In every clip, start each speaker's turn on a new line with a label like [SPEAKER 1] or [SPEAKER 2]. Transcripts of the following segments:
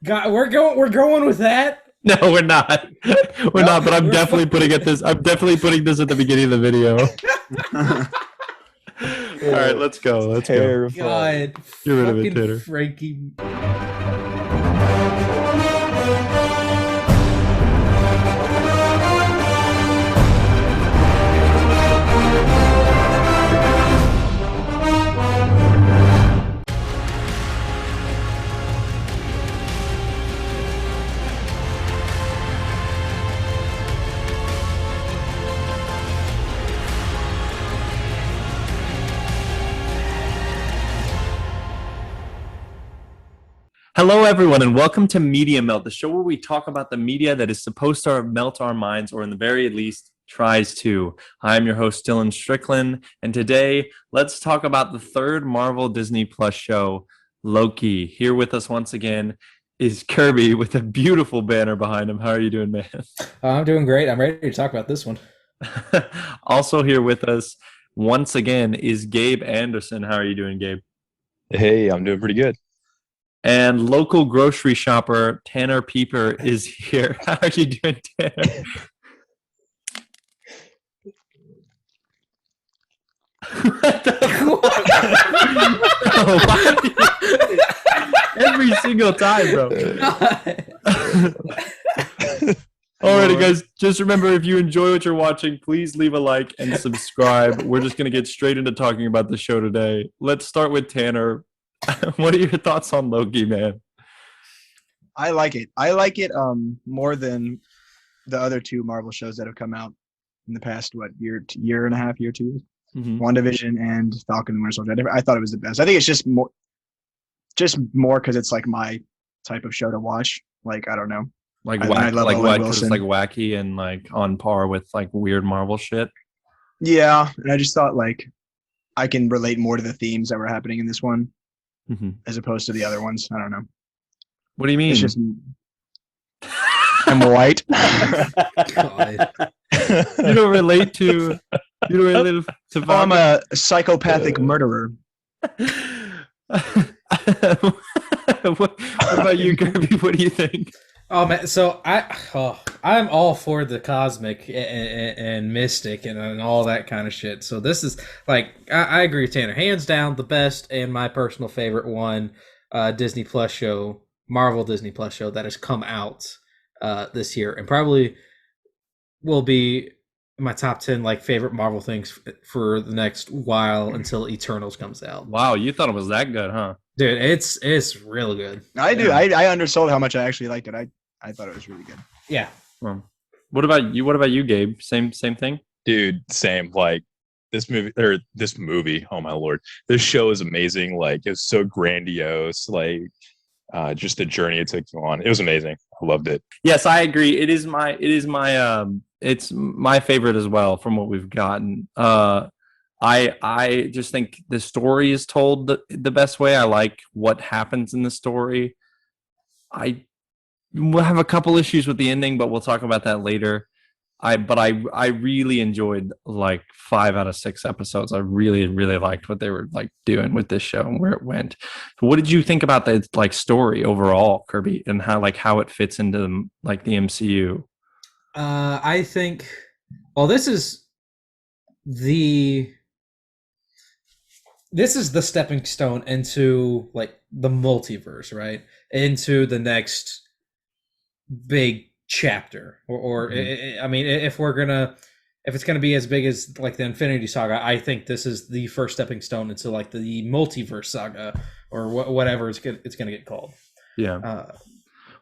[SPEAKER 1] God, we're going with that.
[SPEAKER 2] No, we're not. We're not. But I'm definitely putting it this. I'm definitely putting this at the beginning of the video. All right, let's go. Let's go.
[SPEAKER 1] God,
[SPEAKER 2] Get rid of it,
[SPEAKER 1] fucking
[SPEAKER 2] Tanner.
[SPEAKER 1] Frankie.
[SPEAKER 2] Hello, everyone, and welcome to MediaMelt, the show where we talk about the media that is supposed to melt our minds, or in the very least, tries to. I'm your host, Dylan Strickland, and today, let's talk about the third Marvel Disney Plus show, Loki. Here with us once again is Kirby with a beautiful banner behind him. How are you doing, man?
[SPEAKER 1] I'm doing great. I'm ready to talk about this one.
[SPEAKER 2] Also here with us once again is Gabe Anderson. How are you doing, Gabe?
[SPEAKER 3] Hey, I'm doing pretty good.
[SPEAKER 2] And local grocery shopper Tanner Pieper is here. How are you doing, Tanner? Every single time, bro. Alrighty, guys. Just remember, if you enjoy what you're watching, please leave a like and subscribe. We're just going to get straight into talking about the show today. Let's start with Tanner. What are your thoughts on Loki, man?
[SPEAKER 4] I like it. I like it more than the other two Marvel shows that have come out in the past, year and a half, year two.
[SPEAKER 2] Mm-hmm.
[SPEAKER 4] WandaVision and Falcon and Winter Soldier. I thought it was the best. I think it's just more because it's like my type of show to watch. Like, I don't know.
[SPEAKER 2] I love what? Because it's like wacky and like on par with like weird Marvel shit.
[SPEAKER 4] Yeah, and I just thought like I can relate more to the themes that were happening in this one.
[SPEAKER 2] Mm-hmm.
[SPEAKER 4] As opposed to the other ones. I don't know.
[SPEAKER 2] What do you mean?
[SPEAKER 4] It's just I'm white.
[SPEAKER 2] You don't relate to
[SPEAKER 4] I'm a psychopathic murderer.
[SPEAKER 2] What about you, Kirby? What do you think?
[SPEAKER 1] Oh man, so I'm all for the cosmic and mystic and all that kind of shit. So this is like I agree with Tanner, hands down the best and my personal favorite one, Disney Plus show, Marvel Disney Plus show that has come out this year, and probably will be my top 10 like favorite Marvel things for the next while until Eternals comes out.
[SPEAKER 2] Wow, you thought it was that good, huh?
[SPEAKER 1] Dude, it's real good.
[SPEAKER 4] I do. I undersold how much I actually liked it. I thought it was really good.
[SPEAKER 1] Yeah.
[SPEAKER 2] What about you? What about you, Gabe? Same thing?
[SPEAKER 3] Dude, same. Like this movie, oh my lord. This show is amazing. Like it's so grandiose, like just the journey it took you on. It was amazing. I loved it.
[SPEAKER 2] Yes, I agree. It's my favorite as well from what we've gotten. I just think the story is told the best way. I like what happens in the story. We'll have a couple issues with the ending, but we'll talk about that later. I really enjoyed like 5 out of 6 episodes. I really, really liked what they were like doing with this show and where it went. So what did you think about the like story overall, Kirby, and how it fits into like the MCU?
[SPEAKER 1] I think, well, this is the stepping stone into like the multiverse, right? Into the next big chapter, I mean, if it's gonna be as big as like the Infinity Saga, I think this is the first stepping stone into like the multiverse saga or whatever it's gonna get called.
[SPEAKER 2] Yeah.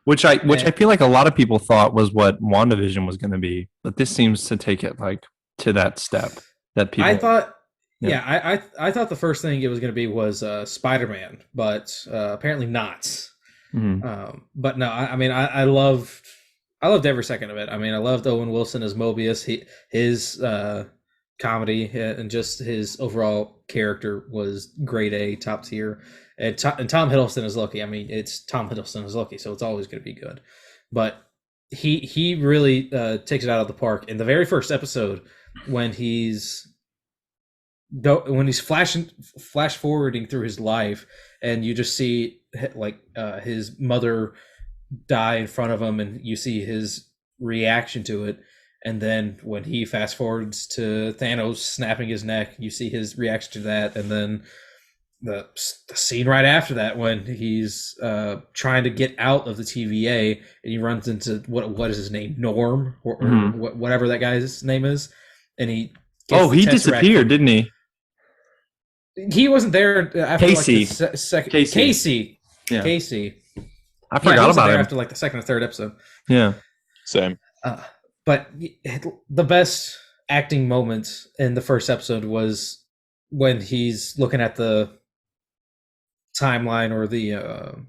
[SPEAKER 2] Which I feel like a lot of people thought was what WandaVision was going to be, but this seems to take it like to that step that people.
[SPEAKER 1] I thought, I thought the first thing it was going to be was Spider-Man, but apparently not.
[SPEAKER 2] Mm-hmm.
[SPEAKER 1] But no, I mean, I loved every second of it. I mean, I loved Owen Wilson as Mobius. His comedy and just his overall character was grade A, top tier. And Tom Hiddleston is Loki. I mean, it's Tom Hiddleston is Loki, so it's always going to be good. But he really takes it out of the park in the very first episode when he's when he's flash forwarding through his life, and you just see like his mother die in front of him, and you see his reaction to it. And then when he fast forwards to Thanos snapping his neck, you see his reaction to that. And then the scene right after that, when he's trying to get out of the TVA, and he runs into what is his name, Norm, or whatever that guy's name is, and he
[SPEAKER 2] he disappeared, didn't he?
[SPEAKER 1] He wasn't there after
[SPEAKER 2] Casey.
[SPEAKER 1] like the second. Casey.
[SPEAKER 2] Yeah.
[SPEAKER 1] Casey.
[SPEAKER 2] I forgot about him
[SPEAKER 1] after like the second or third episode.
[SPEAKER 2] Yeah.
[SPEAKER 3] Same.
[SPEAKER 1] But the best acting moment in the first episode was when he's looking at the timeline, or the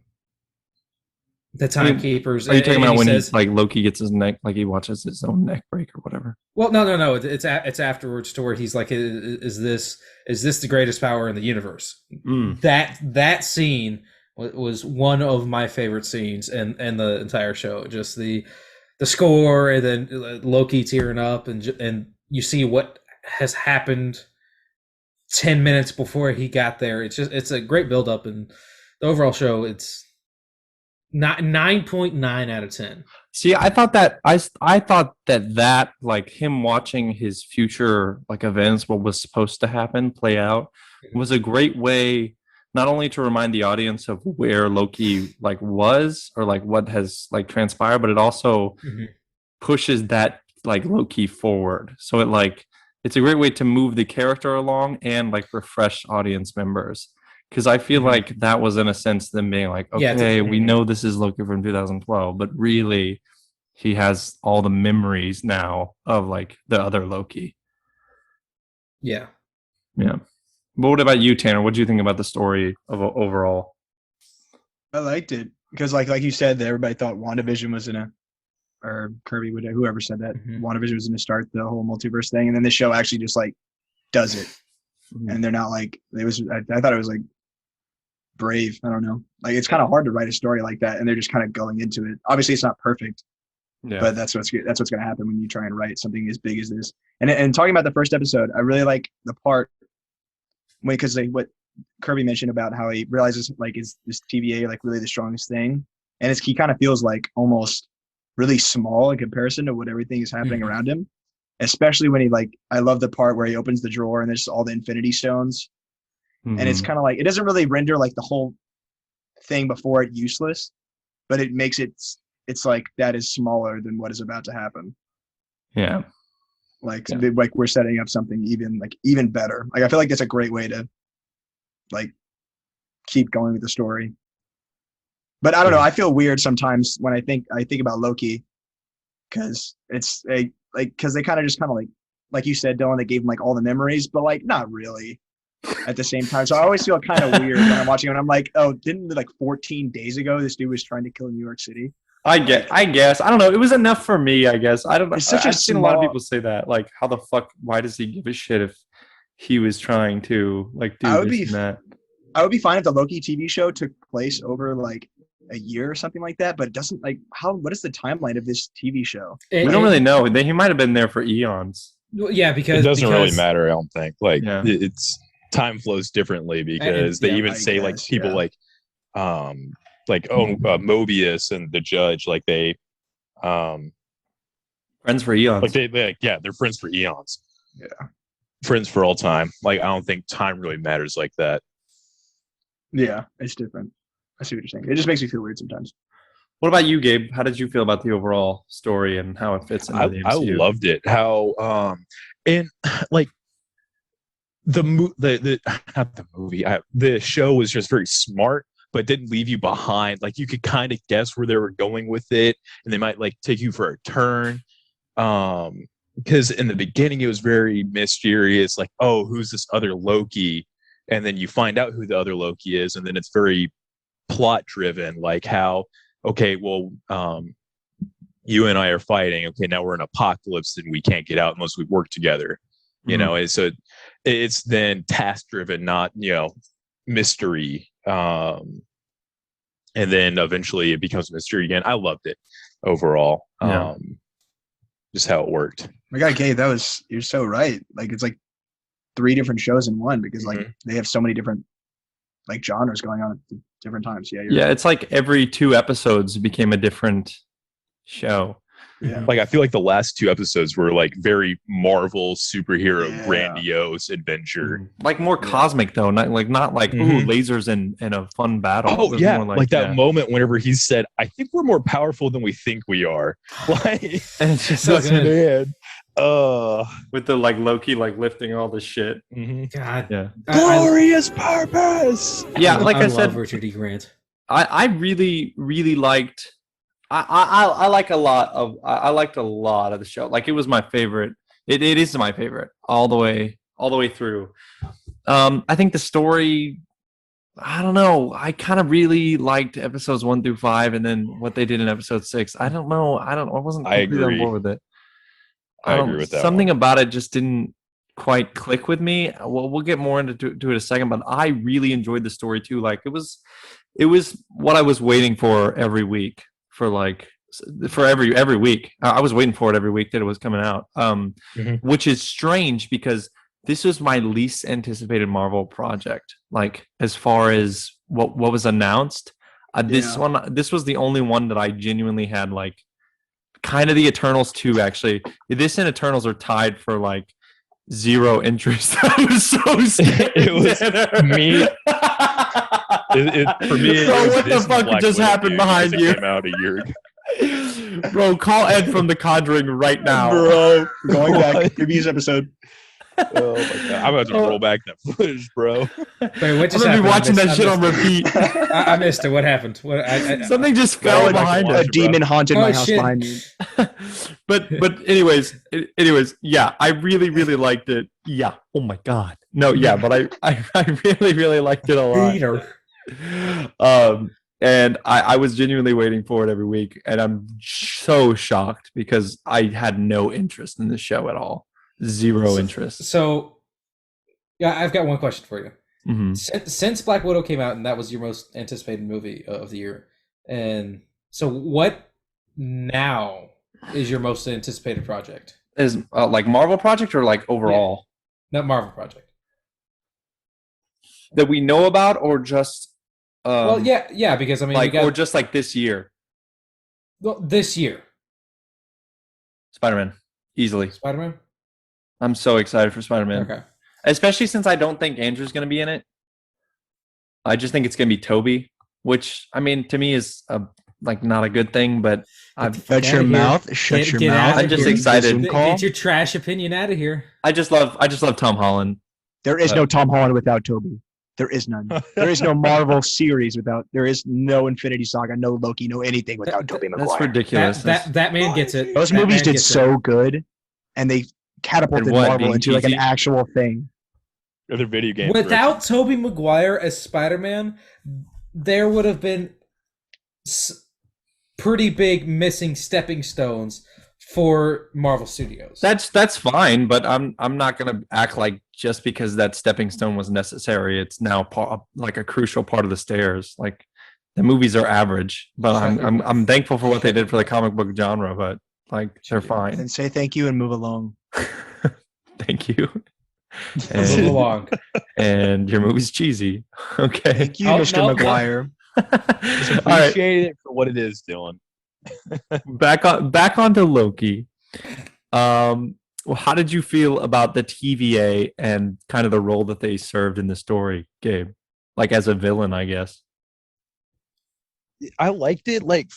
[SPEAKER 1] timekeepers.
[SPEAKER 2] Are you talking about when he's like Loki gets his neck, like he watches his own neck break or whatever?
[SPEAKER 1] Well, no. It's afterwards, to where he's like, "Is this the greatest power in the universe?" That scene was one of my favorite scenes in the entire show. Just the score, and then Loki tearing up, and you see what has happened 10 minutes before he got there. It's a great build up, and the overall show, it's not 9.9 out of 10.
[SPEAKER 2] See, I thought that like him watching his future like events, what was supposed to happen, play out, was a great way not only to remind the audience of where Loki like was, or like what has like transpired, but it also pushes that like Loki forward. So it's a great way to move the character along and like refresh audience members. Because I feel like that was, in a sense, them being like, okay, we know this is Loki from 2012, but really he has all the memories now of like the other Loki.
[SPEAKER 1] Yeah.
[SPEAKER 2] But what about you, Tanner? What do you think about the story overall?
[SPEAKER 4] I liked it because, like you said, that everybody thought WandaVision was or Kirby, whoever said that, WandaVision was going to start the whole multiverse thing, and then the show actually just like does it, and they're not like it was. I thought it was like brave. I don't know. Like, it's kind of hard to write a story like that, and they're just kind of going into it. Obviously, it's not perfect, but that's what's going to happen when you try and write something as big as this. And talking about the first episode, I really like the part because what Kirby mentioned about how he realizes like, is this TVA like really the strongest thing, and he kind of feels like almost really small in comparison to what everything is happening around him. Especially when I love the part where he opens the drawer and there's all the Infinity Stones. And it's kind of like, it doesn't really render like the whole thing before it useless, but it makes it's like that is smaller than what is about to happen.
[SPEAKER 2] Yeah.
[SPEAKER 4] Like we're setting up something even better. Like, I feel like that's a great way to like keep going with the story. But I don't know. I feel weird sometimes when I think about Loki, because it's because they kind of like you said, Dylan, they gave him like all the memories, but like not really at the same time. So I always feel kind of weird when I'm watching it. And I'm like, oh, didn't like 14 days ago this dude was trying to kill New York City?
[SPEAKER 2] I guess. I don't know. It was enough for me, I guess. I don't know. I've seen a lot of people say that. Like, how the fuck? Why does he give a shit if he was trying to like do this and that?
[SPEAKER 4] I would be fine if the Loki TV show took place over like a year or something like that, but it doesn't. Like, what is the timeline of this TV show?
[SPEAKER 2] We don't really know. He might have been there for eons.
[SPEAKER 1] Yeah, because
[SPEAKER 3] it doesn't really matter. I don't think. Like,
[SPEAKER 2] yeah.
[SPEAKER 3] It's time flows differently because they even say like people like Mobius and the Judge, like they
[SPEAKER 2] friends for eons.
[SPEAKER 3] Like they're friends for eons.
[SPEAKER 4] Yeah,
[SPEAKER 3] friends for all time. Like, I don't think time really matters like that.
[SPEAKER 4] Yeah, it's different. I see what you're saying. It just makes me feel weird sometimes.
[SPEAKER 2] What about you, Gabe? How did you feel about the overall story and how it fits into the MCU?
[SPEAKER 3] I loved it. How and like the show was just very smart, but didn't leave you behind. Like, you could kind of guess where they were going with it, and they might like take you for a turn. Because in the beginning it was very mysterious, like, oh, who's this other Loki? And then you find out who the other Loki is, and then it's very plot driven, like how, okay, well, you and I are fighting. Okay, now we're in apocalypse and we can't get out unless we work together. You know, and so it's then task driven, not, mystery. And then eventually it becomes mystery again. I loved it overall. Just how it worked.
[SPEAKER 4] My God, Gabe, you're so right. Like, it's like 3 different shows in one because like
[SPEAKER 3] Mhm.
[SPEAKER 4] they have so many different like genres going on at different times. Yeah,
[SPEAKER 2] Yeah, it's like every 2 episodes became a different show.
[SPEAKER 4] yeah,
[SPEAKER 3] Like I feel like the last 2 episodes were like very Marvel superhero
[SPEAKER 4] Yeah.
[SPEAKER 3] grandiose adventure.
[SPEAKER 2] Like more
[SPEAKER 4] Yeah.
[SPEAKER 2] cosmic though, not like ooh,
[SPEAKER 3] Mhm.
[SPEAKER 2] lasers and a fun battle. It
[SPEAKER 3] Oh
[SPEAKER 2] was
[SPEAKER 3] yeah,
[SPEAKER 2] more
[SPEAKER 3] like that
[SPEAKER 2] yeah.
[SPEAKER 3] moment whenever he said, "I think we're more powerful than we think we are." Like
[SPEAKER 2] And it's just
[SPEAKER 1] So
[SPEAKER 3] this
[SPEAKER 1] good.
[SPEAKER 3] man.
[SPEAKER 2] with the like Loki like lifting all the shit.
[SPEAKER 3] Mhm.
[SPEAKER 1] God,
[SPEAKER 2] Yeah.
[SPEAKER 3] Glorious purpose.
[SPEAKER 2] Yeah, like I
[SPEAKER 1] love
[SPEAKER 2] said,
[SPEAKER 1] Richard E. Grant.
[SPEAKER 2] I really really liked I like a lot of I liked a lot of the show. Like it was my favorite. It is my favorite all the way through. I think the story, I don't know. I kind of really liked episodes 1 through 5, and then what they did in episode 6. I don't know. I wasn't
[SPEAKER 3] I
[SPEAKER 2] completely on
[SPEAKER 3] agree.
[SPEAKER 2] board with it.
[SPEAKER 3] I agree with that
[SPEAKER 2] Something
[SPEAKER 3] one.
[SPEAKER 2] about it just didn't quite click with me. Well, we'll get more into to it in a second, but I really enjoyed the story too. Like it was what I was waiting for every week for every week. I was waiting for it every week that it was coming out.
[SPEAKER 3] Mhm.
[SPEAKER 2] Which is strange because this was my least anticipated Marvel project. Like as far as what was announced, this was the only one that I genuinely had like kind of the Eternals too. Actually, this and Eternals are tied for like zero interest. I was so scared.
[SPEAKER 3] It was me. For me,
[SPEAKER 2] Bro,
[SPEAKER 3] it was
[SPEAKER 2] what the
[SPEAKER 3] this and
[SPEAKER 2] fuck
[SPEAKER 3] Black
[SPEAKER 2] just
[SPEAKER 3] Widow,
[SPEAKER 2] happened
[SPEAKER 3] dude,
[SPEAKER 2] behind
[SPEAKER 3] because it
[SPEAKER 2] you?
[SPEAKER 3] came out a year ago.
[SPEAKER 2] Bro, call Ed from The Conjuring right now.
[SPEAKER 3] Bro,
[SPEAKER 4] going back
[SPEAKER 3] what?
[SPEAKER 4] previous episode.
[SPEAKER 3] Oh my god, I'm about to roll back that footage, bro.
[SPEAKER 1] Wait, what
[SPEAKER 2] I'm
[SPEAKER 1] just
[SPEAKER 2] gonna be
[SPEAKER 1] happened?
[SPEAKER 2] watching
[SPEAKER 1] I
[SPEAKER 2] that
[SPEAKER 1] missed-
[SPEAKER 2] shit
[SPEAKER 1] I
[SPEAKER 2] on
[SPEAKER 1] missed it.
[SPEAKER 2] repeat.
[SPEAKER 1] I missed it. What happened? What?
[SPEAKER 2] Something just
[SPEAKER 3] Go
[SPEAKER 2] fell
[SPEAKER 3] back and
[SPEAKER 2] behind
[SPEAKER 3] watch
[SPEAKER 2] us.
[SPEAKER 4] A demon haunted
[SPEAKER 1] Oh,
[SPEAKER 4] my house
[SPEAKER 1] shit.
[SPEAKER 4] behind me.
[SPEAKER 2] but anyways, yeah, I really liked it. Yeah. Oh my god. No, yeah, but I really liked it a lot.
[SPEAKER 1] Peter.
[SPEAKER 2] And I was genuinely waiting for it every week, and I'm so shocked because I had no interest in the show at all. Zero interest.
[SPEAKER 1] So, yeah, I've got one question for you.
[SPEAKER 2] Mhm.
[SPEAKER 1] Since Black Widow came out, and that was your most anticipated movie of the year, and so what now is your most anticipated project?
[SPEAKER 2] Is like Marvel project or like overall
[SPEAKER 1] Not Marvel project.
[SPEAKER 2] that we know about, or just
[SPEAKER 1] Well, yeah, because I mean,
[SPEAKER 2] like
[SPEAKER 1] we got
[SPEAKER 2] or just like this year,
[SPEAKER 1] this year,
[SPEAKER 2] Spider-Man, easily.
[SPEAKER 1] Spider-Man.
[SPEAKER 2] I'm so excited for Spider-Man,
[SPEAKER 1] Okay.
[SPEAKER 2] especially since I don't think Andrew's going to be in it. I just think it's going to be Toby, which I mean to me is like not a good thing, but I'm
[SPEAKER 4] Shut your mouth. Shut your
[SPEAKER 1] Get
[SPEAKER 4] mouth.
[SPEAKER 1] outta
[SPEAKER 2] I'm just
[SPEAKER 1] here.
[SPEAKER 2] excited.
[SPEAKER 4] Zoom call.
[SPEAKER 1] Get your trash opinion out of here.
[SPEAKER 2] I just love Tom Holland.
[SPEAKER 4] There is no Tom Holland without Toby. There is none. There is no Marvel series without. There is no Infinity Saga, no Loki, no anything without Toby Maguire.
[SPEAKER 2] That's ridiculous.
[SPEAKER 1] That man gets it.
[SPEAKER 4] Those
[SPEAKER 1] That
[SPEAKER 4] movies
[SPEAKER 1] man
[SPEAKER 4] did
[SPEAKER 1] gets it.
[SPEAKER 4] so good, and they catapulted
[SPEAKER 2] And what,
[SPEAKER 4] Marvel
[SPEAKER 2] being
[SPEAKER 4] into like an
[SPEAKER 2] cheesy?
[SPEAKER 4] actual thing.
[SPEAKER 3] Other video game.
[SPEAKER 1] Without Tobey Maguire as Spider-Man, there would have been pretty big missing stepping stones for Marvel Studios.
[SPEAKER 2] That's fine, but I'm not gonna act like just because that stepping stone was necessary, it's now like a crucial part of the stairs. Like the movies are average, but I'm thankful for what they did for the comic book genre. But like they're fine.
[SPEAKER 4] Then say thank you and move along.
[SPEAKER 2] Thank you.
[SPEAKER 1] Move
[SPEAKER 2] And,
[SPEAKER 1] along.
[SPEAKER 2] and your movie's cheesy. Okay.
[SPEAKER 4] Thank you,
[SPEAKER 1] Oh,
[SPEAKER 4] Mr.
[SPEAKER 1] no.
[SPEAKER 4] Maguire.
[SPEAKER 2] All right.
[SPEAKER 3] Appreciate it for what it is, Dylan.
[SPEAKER 2] Back onto Loki. Well, how did you feel about the TVA and kind of the role that they served in the story, Gabe? Like as a villain, I guess.
[SPEAKER 3] I liked it like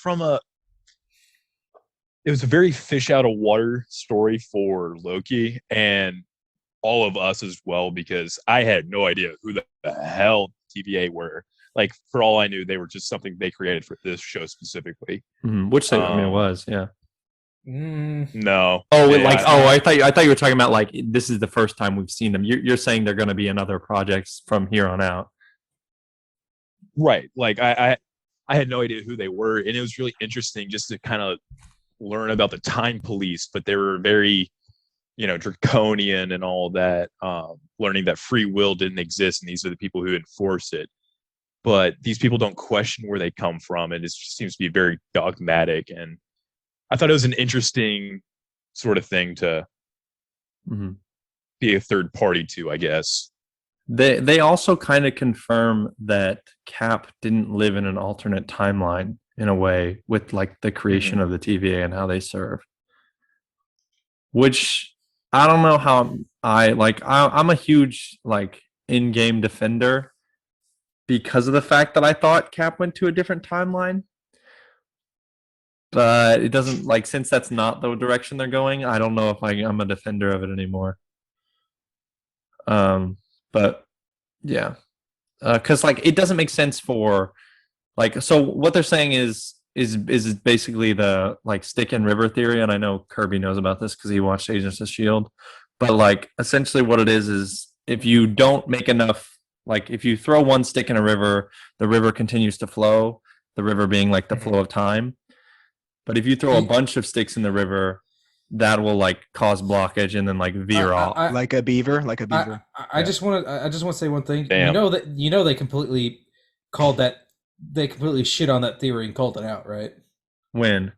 [SPEAKER 3] it was a very fish out of water story for Loki and all of us as well, because I had no idea who the hell TVA were. Like for all I knew, they were just something they created for this show specifically.
[SPEAKER 2] Which I mean, it was, yeah.
[SPEAKER 3] No.
[SPEAKER 2] Oh,
[SPEAKER 3] Yeah,
[SPEAKER 2] like I thought you were talking about like this is the first time we've seen them. You're saying they're going to be in other projects from here on out,
[SPEAKER 3] right? Like I had no idea who they were, and it was really interesting just to kind of learn about the time police. But they were very, draconian and all that. Learning that free will didn't exist, and these are the people who enforce it. But these people don't question where they come from, and it just seems to be very dogmatic. And I thought it was an interesting sort of thing to be a third party to, I guess.
[SPEAKER 2] They also kind of confirm that Cap didn't live in an alternate timeline in a way with like the creation of the TVA and how they serve. Which I don't know how I'm a huge like in-game defender because of the fact that I thought Cap went to a different timeline. But it doesn't like since that's not the direction they're going, I don't know if I'm a defender of it anymore. But yeah. Because like it doesn't make sense for like so what they're saying is basically the like stick and river theory, and I know Kirby knows about this because he watched Agents of Shield. But like essentially what it is if you don't make enough, like if you throw one stick in a river, the river continues to flow, the river being like the flow of time. But if you throw a bunch of sticks in the river, that will like cause blockage and then like veer off.
[SPEAKER 4] Like a beaver.
[SPEAKER 1] I just want to say one thing.
[SPEAKER 3] Damn.
[SPEAKER 1] You know they completely shit on that theory and called it out, right?
[SPEAKER 2] When?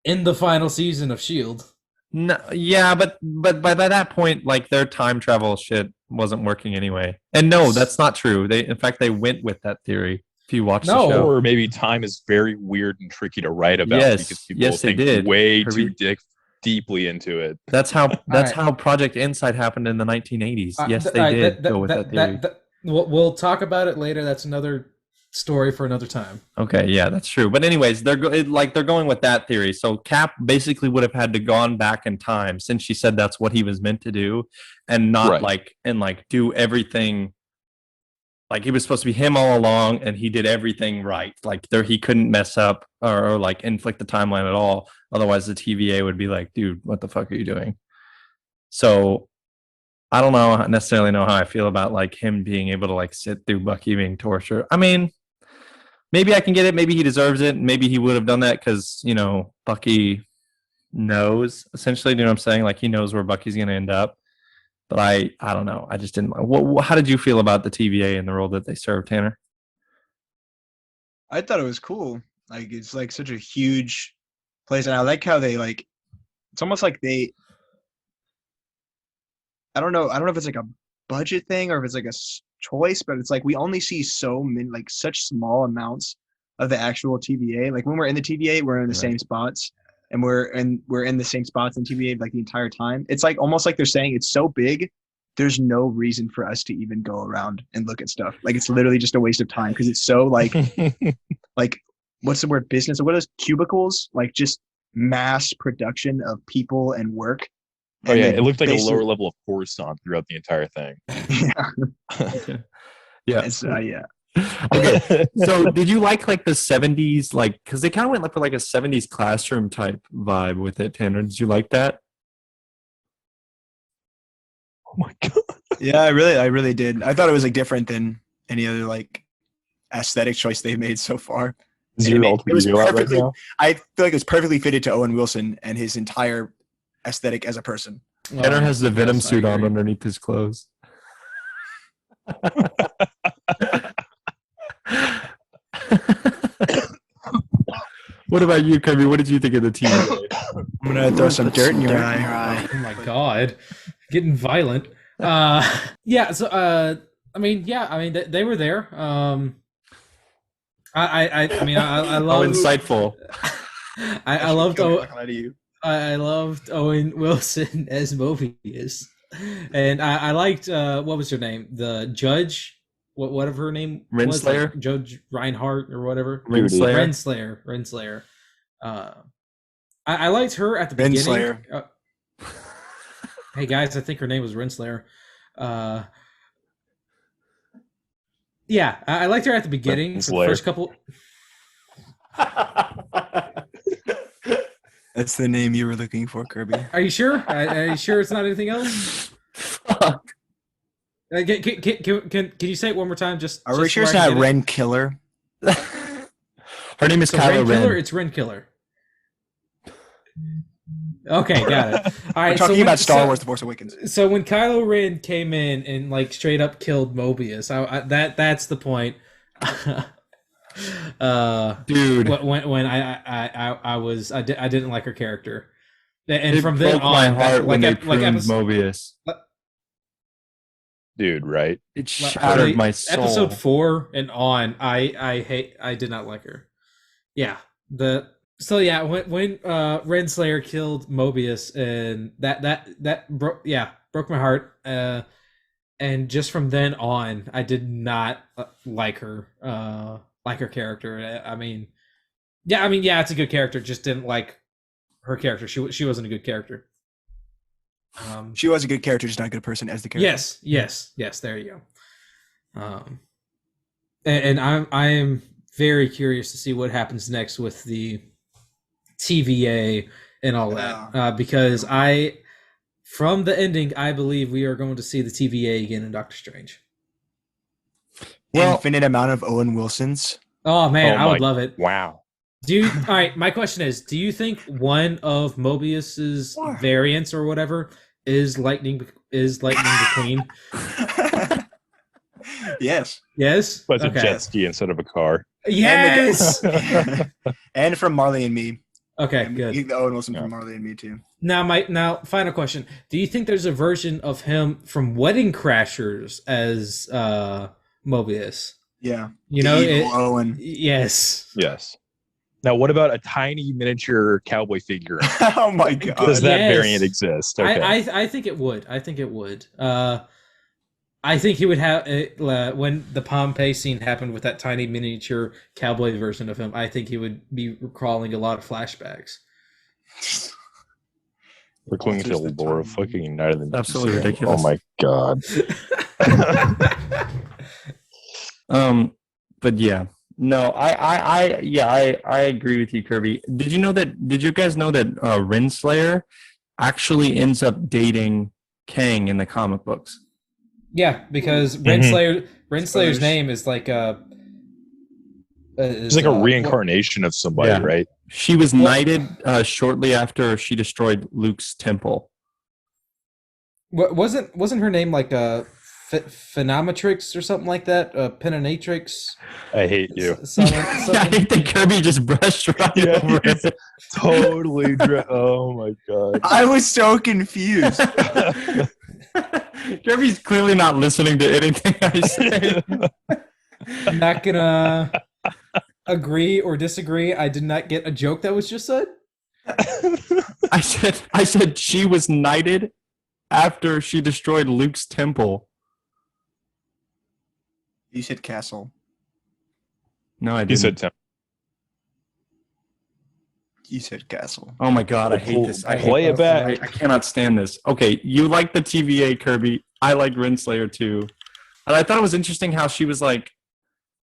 [SPEAKER 1] In the final season of Shield.
[SPEAKER 2] No, yeah, but by that point, like their time travel shit wasn't working anyway. And no, that's not true. In fact they went with that theory. If you watch the show.
[SPEAKER 3] Or maybe time is very weird and tricky to write about because people think too deeply into it.
[SPEAKER 2] That's how how Project Insight happened in the 1980s. Yes, they did go with that theory.
[SPEAKER 1] We'll talk about it later. That's another story for another time.
[SPEAKER 2] Okay, yeah, that's true. But anyways, they're going with that theory. So Cap basically would have had to gone back in time since she said that's what he was meant to do, and not do everything. Like he was supposed to be him all along, and he did everything right. Like he couldn't mess up or like inflict the timeline at all. Otherwise, the TVA would be like, "Dude, what the fuck are you doing?" So, I don't necessarily know how I feel about like him being able to like sit through Bucky being tortured. I mean, maybe I can get it. Maybe he deserves it. Maybe he would have done that because Bucky knows essentially. You know what I'm saying? Like he knows where Bucky's going to end up. But I don't know. I just didn't. How did you feel about the TVA and the role that they served, Tanner?
[SPEAKER 4] I thought it was cool. Like it's like such a huge place, and I like how they like. It's almost like they. I don't know if it's like a budget thing or if it's like a choice, but it's like we only see so many, like such small amounts of the actual TVA. Like when we're in the TVA, we're in the same spots. And we're in the same spots in TVA like the entire time. It's like almost like they're saying it's so big, there's no reason for us to even go around and look at stuff. Like it's literally just a waste of time because it's so like like what's the word business? What is cubicles? Like just mass production of people and work.
[SPEAKER 3] Oh yeah, it looked like a lower level of Coruscant throughout the entire thing.
[SPEAKER 2] Yeah.
[SPEAKER 4] Yeah.
[SPEAKER 2] Okay, so did you like the 70s, like because they kind of went for like a 70s classroom type vibe with it, Tanner? Did you like that?
[SPEAKER 3] Oh my god.
[SPEAKER 4] Yeah, I really did. I thought it was like different than any other like aesthetic choice they've made so far.
[SPEAKER 3] It was
[SPEAKER 4] perfectly, I feel like it was perfectly fitted to Owen Wilson and his entire aesthetic as a person.
[SPEAKER 2] Tanner has the Venom suit on underneath his clothes. What about you, Kirby? What did you think of the team?
[SPEAKER 4] I'm gonna throw some dirt in your eye.
[SPEAKER 1] Oh my god, getting violent. Yeah. So I mean, they were there. I love.
[SPEAKER 2] How insightful.
[SPEAKER 1] I loved. I loved Owen Wilson as Mobius, and I liked what was her name? The judge. Whatever her name was, like Judge Reinhardt or whatever. Renslayer. I liked her at the beginning. Hey guys, I think her name was Renslayer. Yeah, I liked her at the beginning for the first couple.
[SPEAKER 4] That's the name you were looking for, Kirby.
[SPEAKER 1] Are you sure? Are you sure it's not anything else? Can you say it one more time?
[SPEAKER 4] Are we sure it's not Ren Killer?
[SPEAKER 2] Her name is Kylo Ren.
[SPEAKER 1] It's Ren Killer. Okay, got it. All right,
[SPEAKER 4] we're talking about Star Wars: The Force Awakens.
[SPEAKER 1] So when Kylo Ren came in and like straight up killed Mobius, that's the point.
[SPEAKER 2] Dude,
[SPEAKER 1] when I didn't like her character. And
[SPEAKER 2] It
[SPEAKER 1] from then
[SPEAKER 2] broke my
[SPEAKER 1] on,
[SPEAKER 2] heart when they
[SPEAKER 1] like
[SPEAKER 2] pruned
[SPEAKER 1] episode,
[SPEAKER 2] Mobius.
[SPEAKER 3] Dude, right?
[SPEAKER 2] It shattered my soul.
[SPEAKER 1] Episode 4 and on, I did not like her. Yeah, when Renslayer killed Mobius, and that broke my heart. And just from then on, I did not like her character. I mean, it's a good character. Just didn't like her character. She wasn't a good character.
[SPEAKER 4] She was a good character, just not a good person as the character.
[SPEAKER 1] Yes. There you go. And I am very curious to see what happens next with the TVA and all that, because from the ending, I believe we are going to see the TVA again in Doctor Strange.
[SPEAKER 4] Infinite amount of Owen Wilsons.
[SPEAKER 1] Oh man, I would love it.
[SPEAKER 3] Wow.
[SPEAKER 1] All right, my question is, do you think one of Mobius's variants or whatever is Lightning McQueen?
[SPEAKER 4] Yes.
[SPEAKER 3] But it's a jet ski instead of a car.
[SPEAKER 1] Yes.
[SPEAKER 4] And from Marley and Me.
[SPEAKER 1] Okay, good.
[SPEAKER 4] The Owen Wilson from Marley and Me too.
[SPEAKER 1] Now, final question: do you think there's a version of him from Wedding Crashers as Mobius?
[SPEAKER 4] Yeah.
[SPEAKER 1] Owen. Yes.
[SPEAKER 3] Yes. Now, what about a tiny miniature cowboy figure?
[SPEAKER 4] Oh my god!
[SPEAKER 3] Does that variant exist? Okay.
[SPEAKER 1] I think it would. I think he would have when the Pompeii scene happened with that tiny miniature cowboy version of him. I think he would be recalling a lot of flashbacks.
[SPEAKER 3] We're clinging to the lore of fucking Night of the
[SPEAKER 2] Absolutely ridiculous.
[SPEAKER 3] Oh my god.
[SPEAKER 2] But yeah. No, I agree with you, Kirby. Did you guys know that Renslayer actually ends up dating Kang in the comic books?
[SPEAKER 1] Yeah, because Renslayer's name is like
[SPEAKER 3] it's like a reincarnation of somebody, right?
[SPEAKER 2] She was knighted shortly after she destroyed Luke's temple.
[SPEAKER 1] Wasn't her name like Phenometrix or something like that? Penetratrix?
[SPEAKER 3] I hate you.
[SPEAKER 1] Something.
[SPEAKER 2] I hate that Kirby just brushed right over it.
[SPEAKER 3] Totally. Oh my god.
[SPEAKER 4] I was so confused.
[SPEAKER 2] Kirby's clearly not listening to anything I say.
[SPEAKER 1] I'm not gonna agree or disagree. I did not get a joke that was just said.
[SPEAKER 2] I said she was knighted after she destroyed Luke's temple.
[SPEAKER 4] You said castle.
[SPEAKER 2] No, I didn't.
[SPEAKER 3] You said temple.
[SPEAKER 4] You said castle.
[SPEAKER 2] Oh my god, I hate this.
[SPEAKER 3] Play it back.
[SPEAKER 2] I cannot stand this. Okay, you like the TVA, Kirby. I like Renslayer too. And I thought it was interesting how she was like,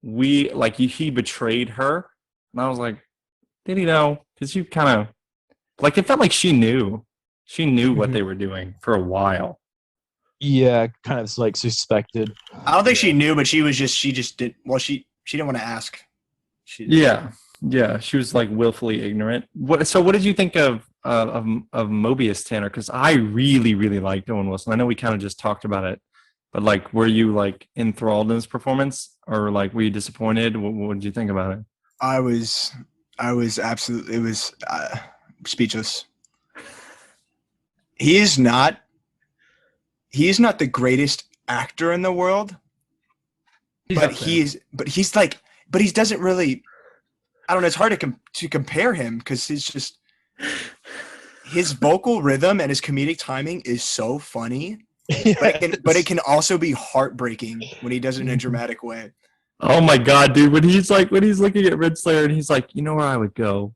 [SPEAKER 2] he betrayed her. And I was like, did he know? Because you kind of, like, it felt like she knew. She knew what they were doing for a while.
[SPEAKER 3] Yeah, kind of like suspected.
[SPEAKER 4] I don't think she knew, but she just did. Well, she didn't want to ask.
[SPEAKER 2] Yeah, she was like willfully ignorant. So what did you think of Mobius, Tanner? Because I really, really liked Owen Wilson. I know we kind of just talked about it, but like, were you like enthralled in his performance, or like were you disappointed? What did you think about it?
[SPEAKER 4] I was absolutely. It was speechless. He is not the greatest actor in the world, but he doesn't really. I don't know. It's hard to compare him because it's just his vocal rhythm and his comedic timing is so funny, but it can also be heartbreaking when he does it in a dramatic way.
[SPEAKER 2] Oh my god, dude! When he's looking at Renslayer and he's like, you know where I would go?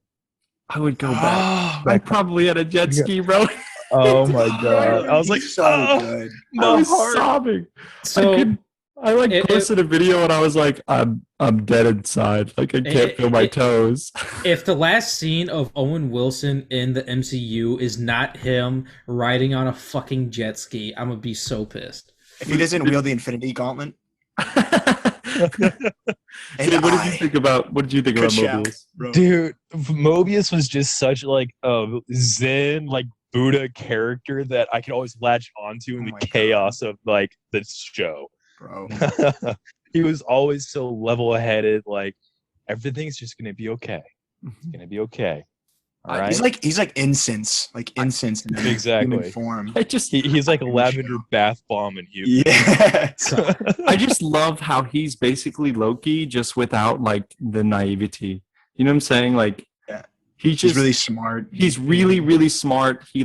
[SPEAKER 2] I would go back. I probably had a jet ski, bro.
[SPEAKER 3] Oh my god! I was like,
[SPEAKER 4] so good.
[SPEAKER 2] I was sobbing.
[SPEAKER 1] So
[SPEAKER 2] I posted a video and I was like, I'm dead inside. Like I can't feel my toes.
[SPEAKER 1] If the last scene of Owen Wilson in the MCU is not him riding on a fucking jet ski, I'm gonna be so pissed.
[SPEAKER 4] If he doesn't wield the Infinity Gauntlet.
[SPEAKER 2] What did you think about Mobius?
[SPEAKER 3] Dude, Mobius was just such like a zen, like Buddha character that I could always latch onto in the chaos of like this show.
[SPEAKER 4] Bro.
[SPEAKER 3] He was always so level-headed, like everything's just gonna be okay. It's gonna be okay. All right.
[SPEAKER 4] He's like incense in human
[SPEAKER 3] Exactly.
[SPEAKER 4] form.
[SPEAKER 3] He's like a
[SPEAKER 4] In the
[SPEAKER 3] lavender
[SPEAKER 4] show.
[SPEAKER 3] bath bomb in human.
[SPEAKER 4] Yeah.
[SPEAKER 2] I just love how he's basically Loki, just without like the naivety. You know what I'm saying? Like,
[SPEAKER 4] Yeah.
[SPEAKER 2] he's
[SPEAKER 4] He's really smart.
[SPEAKER 2] He's really, really smart. He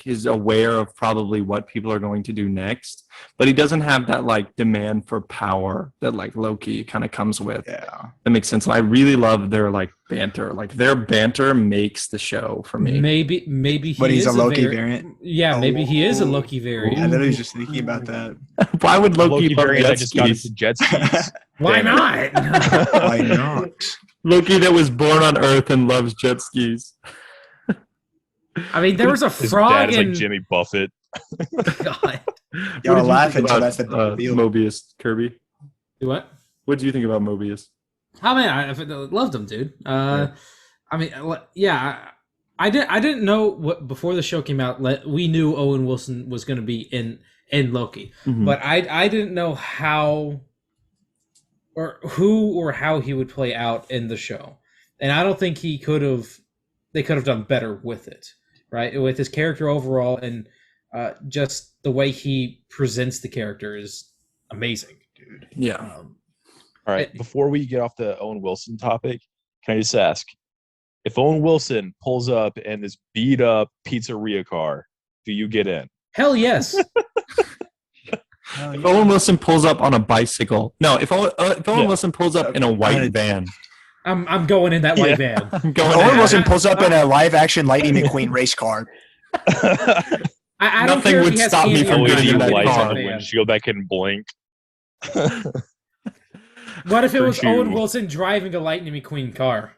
[SPEAKER 2] is aware of probably what people are going to do next, but he doesn't have that like demand for power that like Loki kind of comes with.
[SPEAKER 4] Yeah.
[SPEAKER 2] That makes sense. And I really love their like banter. Like their banter makes the show for me.
[SPEAKER 1] Maybe he
[SPEAKER 4] But he's
[SPEAKER 1] is
[SPEAKER 4] a Loki
[SPEAKER 1] vari-
[SPEAKER 4] variant.
[SPEAKER 1] Yeah, maybe he is a
[SPEAKER 4] Oh.
[SPEAKER 1] Loki variant.
[SPEAKER 4] I literally was just thinking about that.
[SPEAKER 2] Why would Loki love
[SPEAKER 3] variant
[SPEAKER 2] jet
[SPEAKER 3] that just got
[SPEAKER 2] skis?
[SPEAKER 3] into jet skis.
[SPEAKER 1] Why
[SPEAKER 3] Damn
[SPEAKER 1] not?
[SPEAKER 4] Why not?
[SPEAKER 2] Loki that was born on Earth and loves jet skis.
[SPEAKER 1] I mean, there was a
[SPEAKER 3] His
[SPEAKER 1] frog
[SPEAKER 3] dad is like
[SPEAKER 1] in.
[SPEAKER 3] Jimmy Buffett.
[SPEAKER 1] God.
[SPEAKER 4] Y'all
[SPEAKER 2] What did you think
[SPEAKER 4] laughing, so
[SPEAKER 2] about,
[SPEAKER 4] that's the big reveal.
[SPEAKER 2] Mobius, Kirby?
[SPEAKER 1] What?
[SPEAKER 2] What do you think about Mobius?
[SPEAKER 1] Oh man, I loved him, dude. I mean, yeah, I didn't know what before the show came out. We knew Owen Wilson was going to be in Loki,
[SPEAKER 2] Mhm.
[SPEAKER 1] but I didn't know how or who or how he would play out in the show, and I don't think they could have done better with it, right? With his character overall, and just the way he presents the character is amazing, dude.
[SPEAKER 2] Yeah.
[SPEAKER 3] All right. Before we get off the Owen Wilson topic, can I just ask, if Owen Wilson pulls up in this beat up pizzeria car, do you get in?
[SPEAKER 1] Hell yes.
[SPEAKER 2] If Owen Wilson pulls up on a bicycle, no. If Owen Wilson pulls up in a white van,
[SPEAKER 1] I'm going in that white van.
[SPEAKER 2] I'm going.
[SPEAKER 4] Owen
[SPEAKER 2] in.
[SPEAKER 4] Wilson pulls up in a live action Lightning McQueen race car.
[SPEAKER 1] I don't
[SPEAKER 2] Nothing
[SPEAKER 1] care if
[SPEAKER 2] would
[SPEAKER 1] he has
[SPEAKER 2] stop me
[SPEAKER 1] cameo
[SPEAKER 2] from
[SPEAKER 1] time,
[SPEAKER 2] getting in
[SPEAKER 1] I'm
[SPEAKER 2] that
[SPEAKER 1] going
[SPEAKER 3] lights
[SPEAKER 2] car.
[SPEAKER 3] on the
[SPEAKER 1] van.
[SPEAKER 3] windshield that can blink.
[SPEAKER 1] What if it was
[SPEAKER 3] For
[SPEAKER 1] Owen
[SPEAKER 3] you.
[SPEAKER 1] Wilson driving a Lightning McQueen car?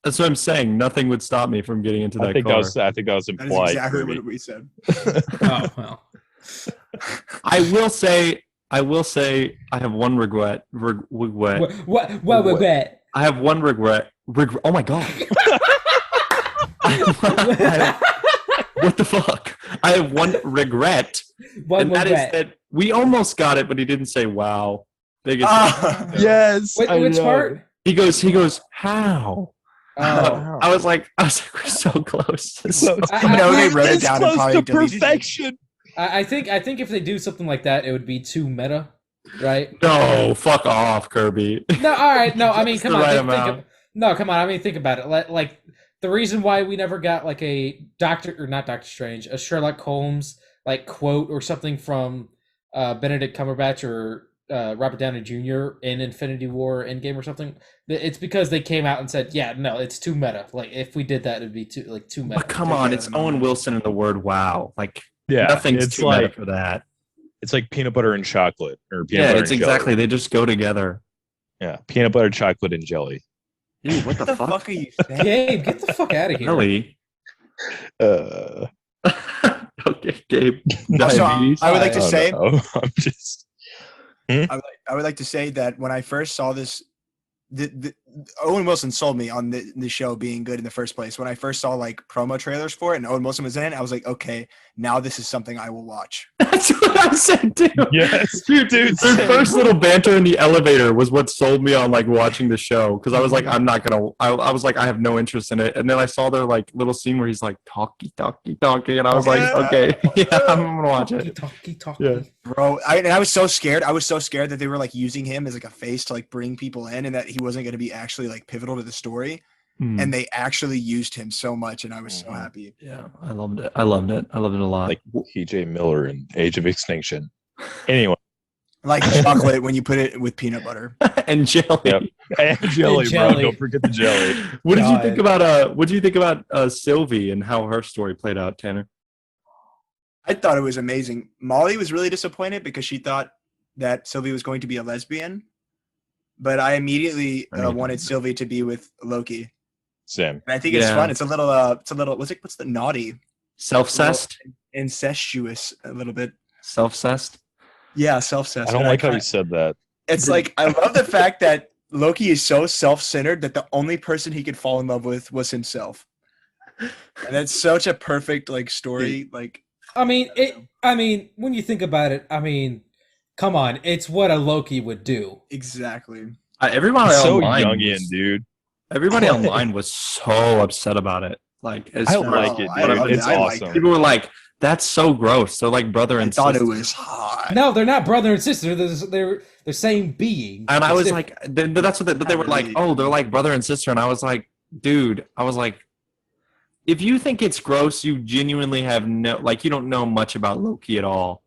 [SPEAKER 2] That's what I'm saying. Nothing would stop me from getting into that
[SPEAKER 3] I think
[SPEAKER 2] car.
[SPEAKER 3] that was
[SPEAKER 4] That is
[SPEAKER 3] implied.
[SPEAKER 4] exactly
[SPEAKER 3] Kirby.
[SPEAKER 4] what we said.
[SPEAKER 1] Oh well.
[SPEAKER 2] I will say, I have one regret. Regret.
[SPEAKER 1] What?
[SPEAKER 2] I have one regret. Oh my god. What the fuck? I have one regret, and that is that we almost got it, but he didn't say wow. Biggest.
[SPEAKER 3] Yes. I
[SPEAKER 1] Which
[SPEAKER 3] know.
[SPEAKER 1] part?
[SPEAKER 2] He goes, how?
[SPEAKER 1] Oh.
[SPEAKER 2] I was like, we're so close. So
[SPEAKER 4] No, they wrote it
[SPEAKER 3] This
[SPEAKER 4] down and
[SPEAKER 3] close
[SPEAKER 4] probably
[SPEAKER 3] to
[SPEAKER 4] deleted it.
[SPEAKER 3] perfection.
[SPEAKER 1] I think if they do something like that, it would be too meta, right?
[SPEAKER 2] no, fuck off, Kirby.
[SPEAKER 1] No, all right. No, I mean,
[SPEAKER 2] Just
[SPEAKER 1] come
[SPEAKER 2] the
[SPEAKER 1] on.
[SPEAKER 2] right
[SPEAKER 1] Think
[SPEAKER 2] amount.
[SPEAKER 1] no, come on. I mean, think about it. Like the reason why we never got like a not Doctor Strange, a Sherlock Holmes like quote or something from Benedict Cumberbatch or Robert Downey Jr. in Infinity War Endgame or something. It's because they came out and said, "Yeah, no, it's too meta. Like if we did that, it'd be too meta."
[SPEAKER 2] But come on, it's Owen Wilson and the word wow. Like
[SPEAKER 3] Yeah,
[SPEAKER 2] nothing's
[SPEAKER 3] it's
[SPEAKER 2] too meta
[SPEAKER 3] like
[SPEAKER 2] for that.
[SPEAKER 3] it's like peanut butter and chocolate, or peanut
[SPEAKER 2] Yeah,
[SPEAKER 3] butter
[SPEAKER 2] it's
[SPEAKER 3] and
[SPEAKER 2] exactly.
[SPEAKER 3] jelly.
[SPEAKER 2] They just go together.
[SPEAKER 3] Yeah, peanut butter, chocolate, and jelly.
[SPEAKER 2] Ew, what
[SPEAKER 4] What the fuck are you saying?
[SPEAKER 1] Gabe, get the fuck out of here.
[SPEAKER 2] Really?
[SPEAKER 3] Uh,
[SPEAKER 2] Okay, Gabe.
[SPEAKER 4] Also,
[SPEAKER 2] Diabetes.
[SPEAKER 4] I would like to
[SPEAKER 3] don't
[SPEAKER 4] say,
[SPEAKER 3] know. I'm just.
[SPEAKER 4] I would like to say that when I first saw this, the Owen Wilson sold me on the show being good in the first place. When I first saw like promo trailers for it and Owen Wilson was in it, I was like, okay, now this is something I will watch.
[SPEAKER 2] That's what I said too.
[SPEAKER 3] Yes,
[SPEAKER 2] Dude,
[SPEAKER 3] dude,
[SPEAKER 2] their
[SPEAKER 3] same.
[SPEAKER 2] first little banter in the elevator was what sold me on like watching the show, because I was like, I'm not gonna. I was like, I have no interest in it, and then I saw their like little scene where he's like talkie, and I was like,
[SPEAKER 4] Yeah.
[SPEAKER 2] okay, yeah, I'm gonna watch it.
[SPEAKER 1] Talkie.
[SPEAKER 2] Yeah.
[SPEAKER 4] Bro, I was so scared. I was so scared that they were like using him as like a face to like bring people in and that he wasn't going to be actually like pivotal to the story.
[SPEAKER 2] Hmm.
[SPEAKER 4] And they actually used him so much and I was so happy.
[SPEAKER 2] Yeah, I loved it. I loved it a lot.
[SPEAKER 3] Like T.J. Miller in Age of Extinction. Anyway,
[SPEAKER 4] Like chocolate when you put it with peanut butter.
[SPEAKER 2] and jelly.
[SPEAKER 3] Yep. and jelly,
[SPEAKER 1] jelly.
[SPEAKER 3] bro. Don't forget the jelly.
[SPEAKER 2] What did you
[SPEAKER 1] God.
[SPEAKER 2] think about What did you think about Sylvie and how her story played out, Tanner?
[SPEAKER 4] I thought it was amazing. Molly was really disappointed because she thought that Sylvie was going to be a lesbian. But I immediately wanted Sylvie to be with Loki.
[SPEAKER 3] Same.
[SPEAKER 4] And I think it's
[SPEAKER 2] Yeah.
[SPEAKER 4] fun. It's a little what's the naughty?
[SPEAKER 2] Self-cessed.
[SPEAKER 4] Incestuous a little bit.
[SPEAKER 2] Self-cessed.
[SPEAKER 4] Yeah, self-cessed.
[SPEAKER 3] I don't
[SPEAKER 4] And
[SPEAKER 3] like how
[SPEAKER 4] kinda-
[SPEAKER 3] you said that.
[SPEAKER 4] It's like I love the fact that Loki is so self-centered that the only person he could fall in love with was himself. And that's such a perfect like story. Like
[SPEAKER 1] I mean, when you think about it, I mean, come on, it's what a Loki would do.
[SPEAKER 4] exactly.
[SPEAKER 2] Everyone
[SPEAKER 3] So
[SPEAKER 2] online
[SPEAKER 3] Jungian, dude.
[SPEAKER 2] Everybody online was so upset about it. Like, as
[SPEAKER 3] I
[SPEAKER 2] far
[SPEAKER 3] like
[SPEAKER 2] as
[SPEAKER 3] it,
[SPEAKER 4] I
[SPEAKER 3] dude.
[SPEAKER 4] loved
[SPEAKER 3] It's
[SPEAKER 4] it. I liked
[SPEAKER 3] awesome.
[SPEAKER 4] it.
[SPEAKER 2] people were like, "That's so gross." They're like brother
[SPEAKER 4] I
[SPEAKER 2] and
[SPEAKER 4] thought
[SPEAKER 2] sister.
[SPEAKER 4] it was hot.
[SPEAKER 1] No, they're not brother and sister. They're the same being.
[SPEAKER 2] And I
[SPEAKER 1] It's
[SPEAKER 2] was
[SPEAKER 1] different.
[SPEAKER 2] like, that's what they were like. Oh, they're like brother and sister. And I was like, dude, I was like, if you think it's gross, you genuinely have you don't know much about Loki at all.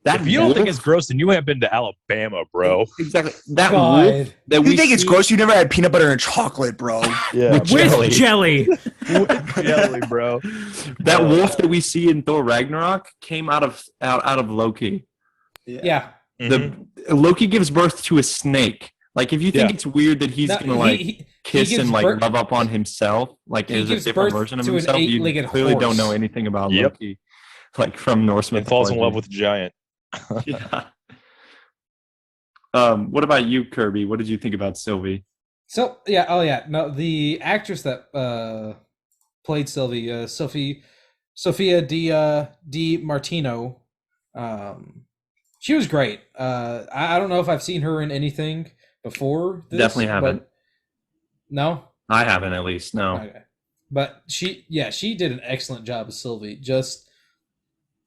[SPEAKER 2] That
[SPEAKER 3] If you don't think
[SPEAKER 2] wolf-
[SPEAKER 3] it's gross, then you haven't been to Alabama, bro.
[SPEAKER 2] exactly that
[SPEAKER 1] God.
[SPEAKER 2] wolf that
[SPEAKER 4] You
[SPEAKER 2] we
[SPEAKER 4] think it's
[SPEAKER 2] see-
[SPEAKER 4] gross? You never had peanut butter and chocolate, bro.
[SPEAKER 3] Yeah,
[SPEAKER 2] With jelly.
[SPEAKER 1] jelly.
[SPEAKER 3] jelly, bro.
[SPEAKER 2] That wolf that we see in Thor Ragnarok came out of Loki.
[SPEAKER 1] Yeah.
[SPEAKER 3] Mhm.
[SPEAKER 2] The Loki gives birth to a snake. Like, if you think
[SPEAKER 3] Yeah.
[SPEAKER 2] it's weird that he's
[SPEAKER 1] No,
[SPEAKER 2] gonna like
[SPEAKER 1] he
[SPEAKER 2] kiss
[SPEAKER 1] gives
[SPEAKER 2] and like
[SPEAKER 1] birth-
[SPEAKER 2] love up on himself, like
[SPEAKER 1] he
[SPEAKER 2] as a
[SPEAKER 1] gives
[SPEAKER 2] different
[SPEAKER 1] birth
[SPEAKER 2] version of
[SPEAKER 1] to an
[SPEAKER 2] himself, you
[SPEAKER 1] eight-legged
[SPEAKER 2] clearly don't
[SPEAKER 1] horse.
[SPEAKER 2] know anything about
[SPEAKER 3] Yep.
[SPEAKER 2] Loki, like from Norse
[SPEAKER 3] And
[SPEAKER 2] mythology.
[SPEAKER 3] falls in love with a giant.
[SPEAKER 2] Yeah. What about you, Kirby? What did you think about Sylvie?
[SPEAKER 1] So yeah, oh yeah, no, the actress that played Sylvie, Sophia Di Martino, she was great. I don't know if I've seen her in anything before.
[SPEAKER 2] Definitely haven't.
[SPEAKER 1] But no,
[SPEAKER 2] I haven't, at least. No.
[SPEAKER 1] okay, but she did an excellent job as Sylvie. Just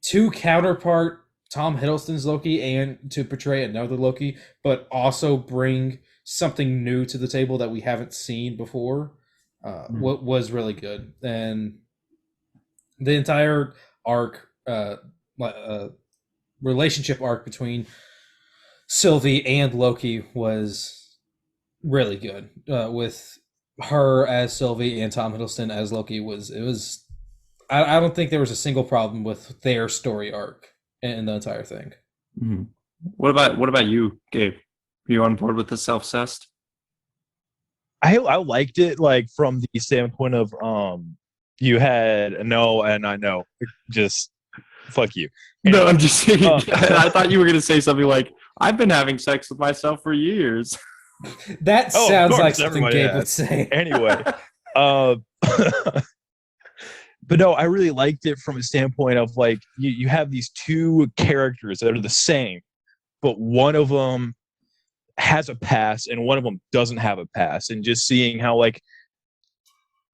[SPEAKER 1] to counterpart Tom Hiddleston's Loki and to portray another Loki, but also bring something new to the table that we haven't seen before. What was really good, and the entire arc, relationship arc between Sylvie and Loki was really good. With her as Sylvie and Tom Hiddleston as Loki was. I don't think there was a single problem with their story arc in the entire thing.
[SPEAKER 2] Mm-hmm. What about you, Gabe? Are you on board with the self-cessed?
[SPEAKER 3] I liked it, like, from the standpoint of you had a no and I know. Just fuck you.
[SPEAKER 2] No, I'm just saying.
[SPEAKER 3] Oh.
[SPEAKER 2] I thought you were gonna say something like, "I've been having sex with myself for years."
[SPEAKER 1] That
[SPEAKER 3] Oh, of
[SPEAKER 1] sounds
[SPEAKER 3] course,
[SPEAKER 1] like something
[SPEAKER 3] everybody
[SPEAKER 1] Gabe
[SPEAKER 3] has.
[SPEAKER 1] would say.
[SPEAKER 3] Anyway, but no, I really liked it from a standpoint of, like, you have these two characters that are the same, but one of them has a past and one of them doesn't have a past, and just seeing how, like,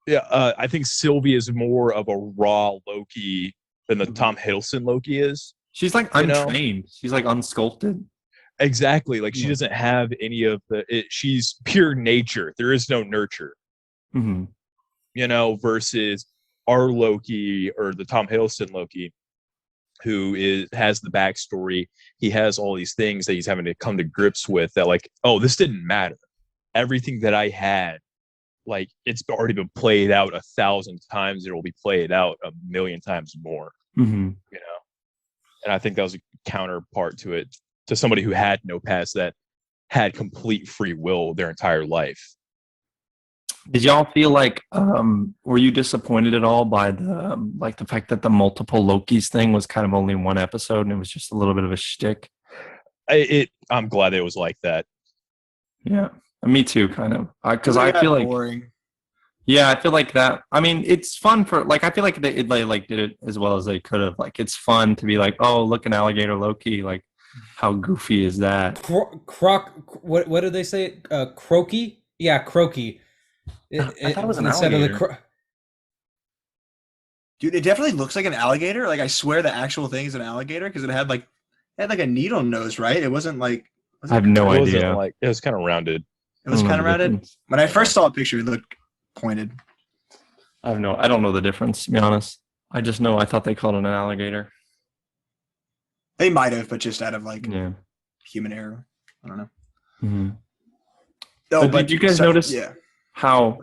[SPEAKER 3] I think Sylvie is more of a raw Loki than the Tom Hiddleston Loki is.
[SPEAKER 2] She's like
[SPEAKER 3] You know?
[SPEAKER 2] untrained. She's like unsculpted.
[SPEAKER 3] Exactly, like, she doesn't have any of she's pure nature. There is no nurture,
[SPEAKER 2] Mm-hmm.
[SPEAKER 3] Versus our Loki, or the Tom Hiddleston Loki, who has the backstory. He has all these things that he's having to come to grips with, that, like, oh, this didn't matter. Everything that I had, like, it's already been played out 1,000 times. It will be played out 1,000,000 times more,
[SPEAKER 2] Mm-hmm.
[SPEAKER 3] And I think that was a counterpart to it, to somebody who had no past, that had complete free will their entire life.
[SPEAKER 2] Did y'all feel like were you disappointed at all by the fact that the multiple Lokis thing was kind of only one episode and it was just a little bit of a shtick?
[SPEAKER 3] I'm glad it was like that.
[SPEAKER 2] Yeah, me too, kind of, because I feel like
[SPEAKER 4] boring.
[SPEAKER 2] Yeah, I feel like that. I mean, it's fun for, like, I feel like they like did it as well as they could have. Like, it's fun to be like, oh, look, an alligator Loki. Like, how goofy is that?
[SPEAKER 1] What did they say? Croaky? Yeah, croaky.
[SPEAKER 2] I thought it was an
[SPEAKER 1] instead
[SPEAKER 2] alligator.
[SPEAKER 1] of the
[SPEAKER 4] Dude, it definitely looks like an alligator. Like, I swear the actual thing is an alligator, because it had like a needle nose, right? It wasn't like.
[SPEAKER 2] I have no
[SPEAKER 3] It wasn't
[SPEAKER 2] idea.
[SPEAKER 3] like, it was kind of rounded.
[SPEAKER 4] It was
[SPEAKER 2] I don't
[SPEAKER 4] kind
[SPEAKER 2] know
[SPEAKER 4] of
[SPEAKER 2] the
[SPEAKER 4] rounded.
[SPEAKER 2] difference.
[SPEAKER 4] When I first saw a picture, it looked pointed.
[SPEAKER 2] I don't know the difference, to be honest. I just know I thought they called it an alligator.
[SPEAKER 4] They might have, but just out of like
[SPEAKER 2] Yeah.
[SPEAKER 4] human error. I don't know.
[SPEAKER 2] Mm-hmm.
[SPEAKER 4] No,
[SPEAKER 2] But did you guys notice
[SPEAKER 4] Yeah.
[SPEAKER 2] how,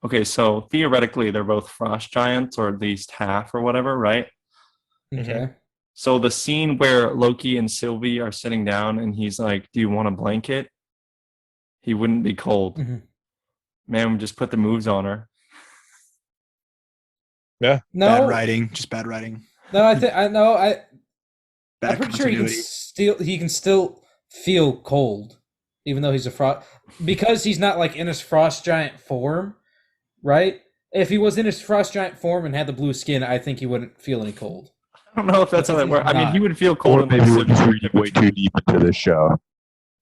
[SPEAKER 2] okay, so theoretically they're both frost giants, or at least half or whatever, right?
[SPEAKER 1] Okay.
[SPEAKER 2] So the scene where Loki and Sylvie are sitting down and he's like, do you want a blanket? He wouldn't be cold.
[SPEAKER 1] Mhm.
[SPEAKER 2] Man, we just put the moves on her.
[SPEAKER 3] Yeah.
[SPEAKER 1] No,
[SPEAKER 4] Bad writing. Just bad writing.
[SPEAKER 1] no, I'm
[SPEAKER 4] Bad
[SPEAKER 1] pretty sure
[SPEAKER 4] continuity.
[SPEAKER 1] he can still feel cold, even though he's a frost, because he's not like in his frost giant form, right? If he was in his frost giant form and had the blue skin, I think he wouldn't feel any cold.
[SPEAKER 2] I don't know if that's how that works. I mean, he would feel
[SPEAKER 3] Or
[SPEAKER 2] cold. in
[SPEAKER 3] maybe
[SPEAKER 2] the
[SPEAKER 3] we're just
[SPEAKER 2] same
[SPEAKER 3] reading way too deep into this show.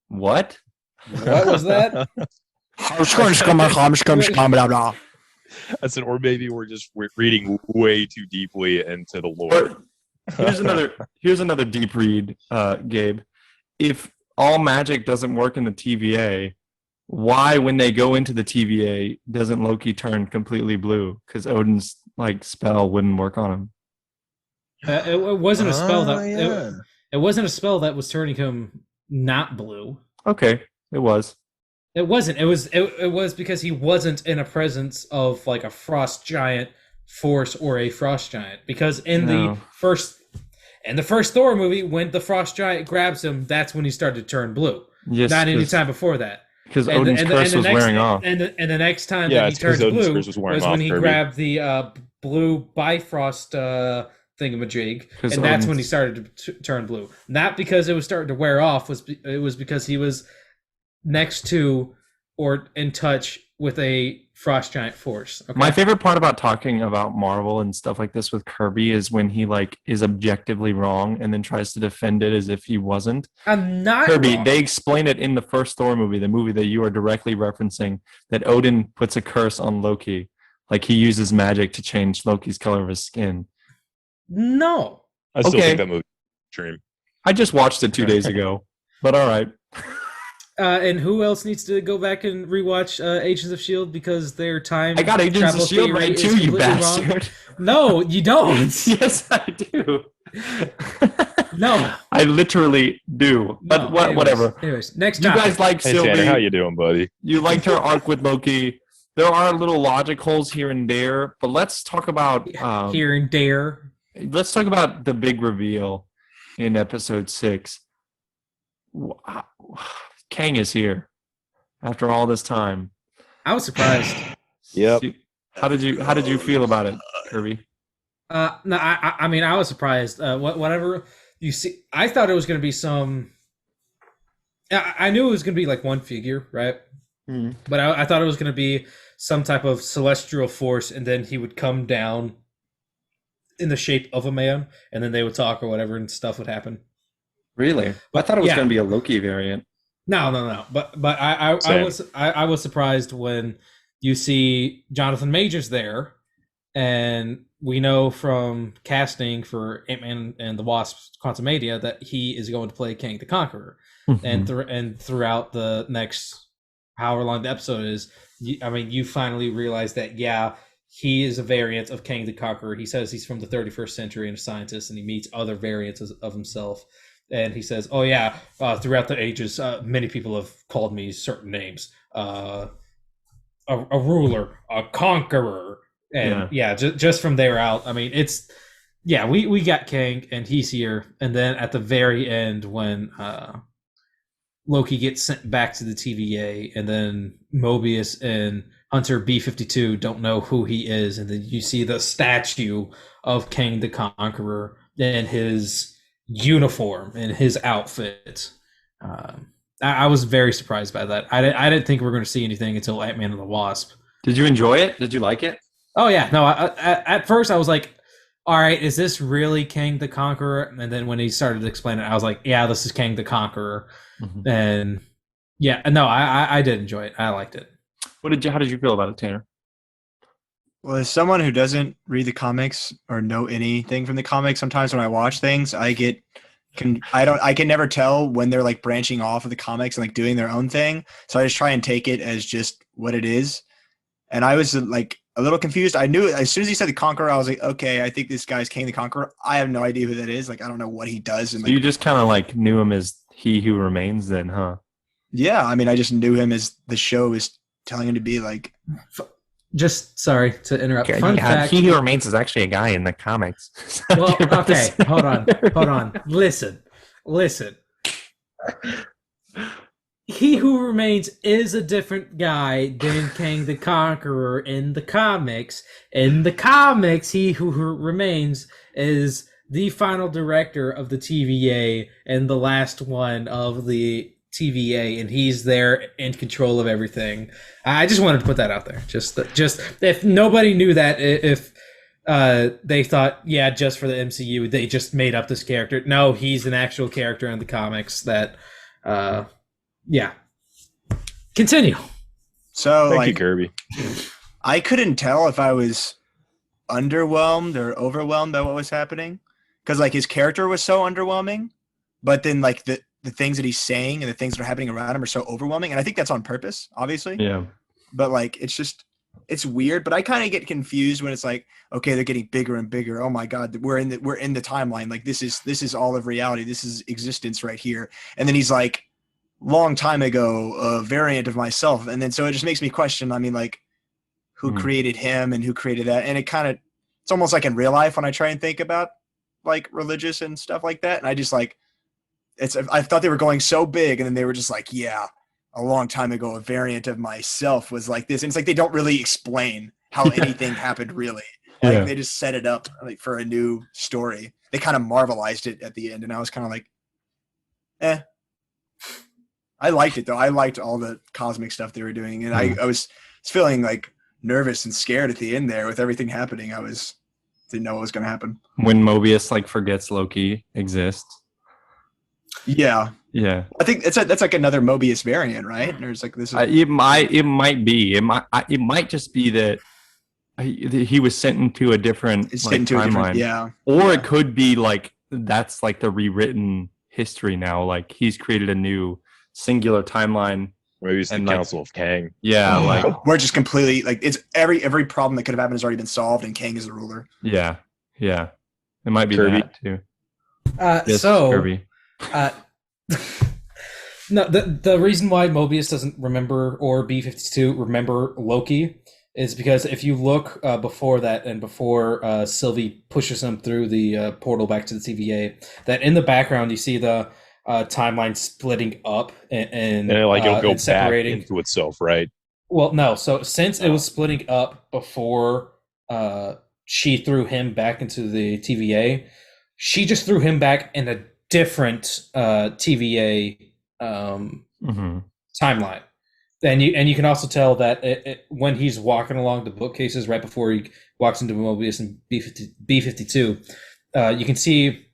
[SPEAKER 2] What?
[SPEAKER 1] What was that?
[SPEAKER 3] That's or maybe we're reading way too deeply into the lore.
[SPEAKER 2] Here's another deep read, Gabe. If all magic doesn't work in the TVA, why, when they go into the TVA, doesn't Loki turn completely blue? Because Odin's spell wouldn't work on him.
[SPEAKER 1] It wasn't a spell that
[SPEAKER 3] Yeah.
[SPEAKER 1] it wasn't a spell that was turning him not blue.
[SPEAKER 2] Okay, it was.
[SPEAKER 1] It wasn't. It was because he wasn't in a presence of a frost giant force or a frost giant. Because in the first Thor movie, when the frost giant grabs him, that's when he started to turn blue.
[SPEAKER 2] Yes,
[SPEAKER 1] not any time before that.
[SPEAKER 2] Because Odin's curse was wearing off.
[SPEAKER 1] And the next time that he turns blue was when he
[SPEAKER 3] Kirby.
[SPEAKER 1] grabbed the blue Bifrost thingamajig, and that's
[SPEAKER 2] Odin's...
[SPEAKER 1] when he started to turn blue. Not because it was starting to wear off, it was because he was next to or in touch with a frost giant force. Okay?
[SPEAKER 2] My favorite part about talking about Marvel and stuff like this with Kirby is when he is objectively wrong and then tries to defend it as if he wasn't.
[SPEAKER 1] I'm not
[SPEAKER 2] Kirby,
[SPEAKER 1] wrong.
[SPEAKER 2] they explain it in the first Thor movie, the movie that you are directly referencing, that Odin puts a curse on Loki. He uses magic to change Loki's color of his skin.
[SPEAKER 1] No.
[SPEAKER 3] I still think that movie dream.
[SPEAKER 2] I just watched it 2 days ago, but all right.
[SPEAKER 1] And who else needs to go back and rewatch Agents of S.H.I.E.L.D. because their time
[SPEAKER 2] I got Agents of S.H.I.E.L.D. right too, you bastard.
[SPEAKER 1] Wrong? No, you don't.
[SPEAKER 2] Yes, I do.
[SPEAKER 1] No.
[SPEAKER 2] I literally do. But whatever.
[SPEAKER 1] Anyways, next
[SPEAKER 2] you
[SPEAKER 1] topic.
[SPEAKER 2] guys like
[SPEAKER 3] Hey,
[SPEAKER 2] Sylvie.
[SPEAKER 3] Tanner, how you doing, buddy?
[SPEAKER 2] You liked her arc with Loki. There are little logic holes here and there, but let's talk about
[SPEAKER 1] here and there.
[SPEAKER 2] Let's talk about the big reveal in episode 6. Kang is here after all this time.
[SPEAKER 1] I was surprised.
[SPEAKER 3] Yep.
[SPEAKER 2] How did you feel about it, Kirby?
[SPEAKER 1] No, I mean, I was surprised. Whatever you see, I thought it was going to be some. I knew it was going to be one figure, right?
[SPEAKER 2] Mm.
[SPEAKER 1] But I thought it was going to be some type of celestial force, and then he would come down in the shape of a man, and then they would talk or whatever, and stuff would happen.
[SPEAKER 2] Really? I thought it was going to be a Loki variant.
[SPEAKER 1] No. But I was surprised when you see Jonathan Majors there, and we know from casting for Ant-Man and the Wasp: Quantumania that he is going to play Kang the Conqueror,
[SPEAKER 2] Mm-hmm.
[SPEAKER 1] and throughout the next however long the episode is, you finally realize that he is a variant of Kang the Conqueror. He says he's from the 31st century and a scientist, and he meets other variants of himself. And he says, "Oh yeah, throughout the ages, many people have called me certain names: a ruler, a conqueror." And just from there out, it's we got Kang, and he's here. And then at the very end, when Loki gets sent back to the TVA, and then Mobius and Hunter B-52 don't know who he is, and then you see the statue of Kang the Conqueror and his uniform and his outfit. I was very surprised by that. I didn't think we were going to see anything until Ant-Man and the Wasp.
[SPEAKER 2] Did you enjoy it? Did you like it?
[SPEAKER 1] Oh yeah, no. At first I was like, all right, is this really Kang the Conqueror? And then when he started to explain it, I was like, yeah, this is Kang the Conqueror. Mm-hmm. And no, I did enjoy it. I liked it.
[SPEAKER 2] How did you feel about it, Tanner?
[SPEAKER 4] Well, as someone who doesn't read the comics or know anything from the comics, sometimes when I watch things, I can never tell when they're branching off of the comics and doing their own thing. So I just try and take it as just what it is. And I was a little confused. I knew as soon as he said the Conqueror, I was like, okay, I think this guy's Kang the Conqueror. I have no idea who that is. I don't know what he does. And
[SPEAKER 2] so you just kind of knew him as He Who Remains then, huh?
[SPEAKER 4] Yeah. I just knew him as the show is telling him to be
[SPEAKER 1] Just sorry to interrupt. Fun fact:
[SPEAKER 2] He Who Remains is actually a guy in the comics.
[SPEAKER 1] Well, okay, hold on. Listen. He Who Remains is a different guy than Kang the Conqueror in the comics. In the comics, He Who Remains is the final director of the TVA and the last one of the TVA, and he's there in control of everything. I just wanted to put that out there. Just if nobody knew that, if they thought, just for the MCU, they just made up this character. No, he's an actual character in the comics that, Continue.
[SPEAKER 4] So
[SPEAKER 3] Thank you,
[SPEAKER 4] like
[SPEAKER 3] Kirby.
[SPEAKER 4] I couldn't tell if I was underwhelmed or overwhelmed by what was happening because like his character was so underwhelming, but then like the things that he's saying and the things that are happening around him are so overwhelming, and I think that's on purpose, obviously.
[SPEAKER 2] Yeah.
[SPEAKER 4] But like it's weird. But I kind of get confused when it's like, okay, they're getting bigger and bigger. Oh my god, we're in the timeline. Like this is all of reality. This is existence right here. And then he's like, long time ago, a variant of myself. And then so it just makes me question. I mean, like, who created him and who created that? And it's almost like in real life when I try and think about like religious and stuff like that. And I just like I thought they were going so big, and then they were just like, yeah, a long time ago, a variant of myself was like this. And it's like they don't really explain how anything happened really. Like they just set it up like for a new story. They kind of marvelized it at the end, and I was kind of like, eh. I liked it though. I liked all the cosmic stuff they were doing, and I was feeling like nervous and scared at the end there with everything happening. Didn't know what was going to happen.
[SPEAKER 2] When Mobius like forgets Loki exists.
[SPEAKER 4] Yeah.
[SPEAKER 2] Yeah.
[SPEAKER 4] I think that's like another Mobius variant, right? There's like this.
[SPEAKER 2] It might be. It might just be that he was sent into a different timeline.
[SPEAKER 4] Yeah.
[SPEAKER 2] Or it could be like that's like the rewritten history now. Like he's created a new singular timeline.
[SPEAKER 3] Maybe it's the Council of Kang.
[SPEAKER 2] Yeah, like
[SPEAKER 4] we're just completely like it's every problem that could have happened has already been solved, and Kang is the ruler.
[SPEAKER 2] Yeah. It might be
[SPEAKER 3] Kirby.
[SPEAKER 2] that too.
[SPEAKER 1] Yes,
[SPEAKER 2] so Kirby.
[SPEAKER 1] No, the reason why Mobius doesn't remember or B-52 remember Loki is because if you look before that and before Sylvie pushes him through the portal back to the TVA, that in the background you see the timeline splitting up and
[SPEAKER 3] like it'll go
[SPEAKER 1] separating
[SPEAKER 3] back into itself, right?
[SPEAKER 1] Well, no. So since it was splitting up before she threw him back into the TVA, she just threw him back in a different TVA timeline. And you can also tell that when he's walking along the bookcases right before he walks into Mobius and B-52, you can see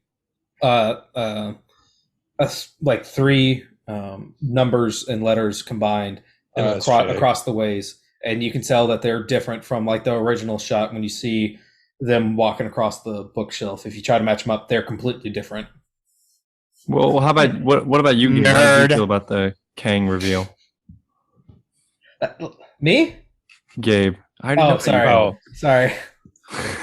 [SPEAKER 1] like three numbers and letters combined across the ways, and you can tell that they're different from like the original shot when you see them walking across the bookshelf. If you try to match them up, they're completely different.
[SPEAKER 2] Well, how about what about you? Gabe? How do you feel about the Kang reveal?
[SPEAKER 1] Me?
[SPEAKER 2] Gabe.
[SPEAKER 1] Sorry.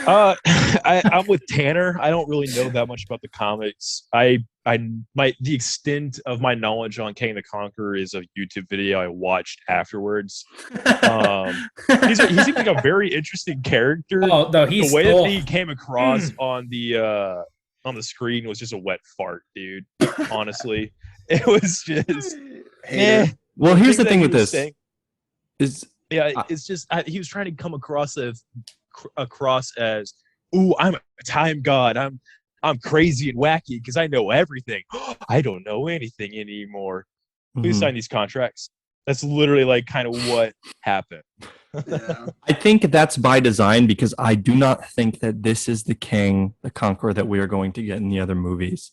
[SPEAKER 3] I'm with Tanner. I don't really know that much about the comics. The extent of my knowledge on Kang the Conqueror is a YouTube video I watched afterwards. He seems like a very interesting character.
[SPEAKER 1] Oh no,
[SPEAKER 3] the way that he came across on the screen was just a wet fart, dude. Honestly, it was just.
[SPEAKER 2] Well, here's the thing with this.
[SPEAKER 3] It's just he was trying to come across as, ooh, I'm a time god. I'm crazy and wacky because I know everything. I don't know anything anymore. Who signed these contracts? That's literally like kind of what happened.
[SPEAKER 4] Yeah.
[SPEAKER 2] I think that's by design because I do not think that this is the Kang, the Conqueror that we are going to get in the other movies.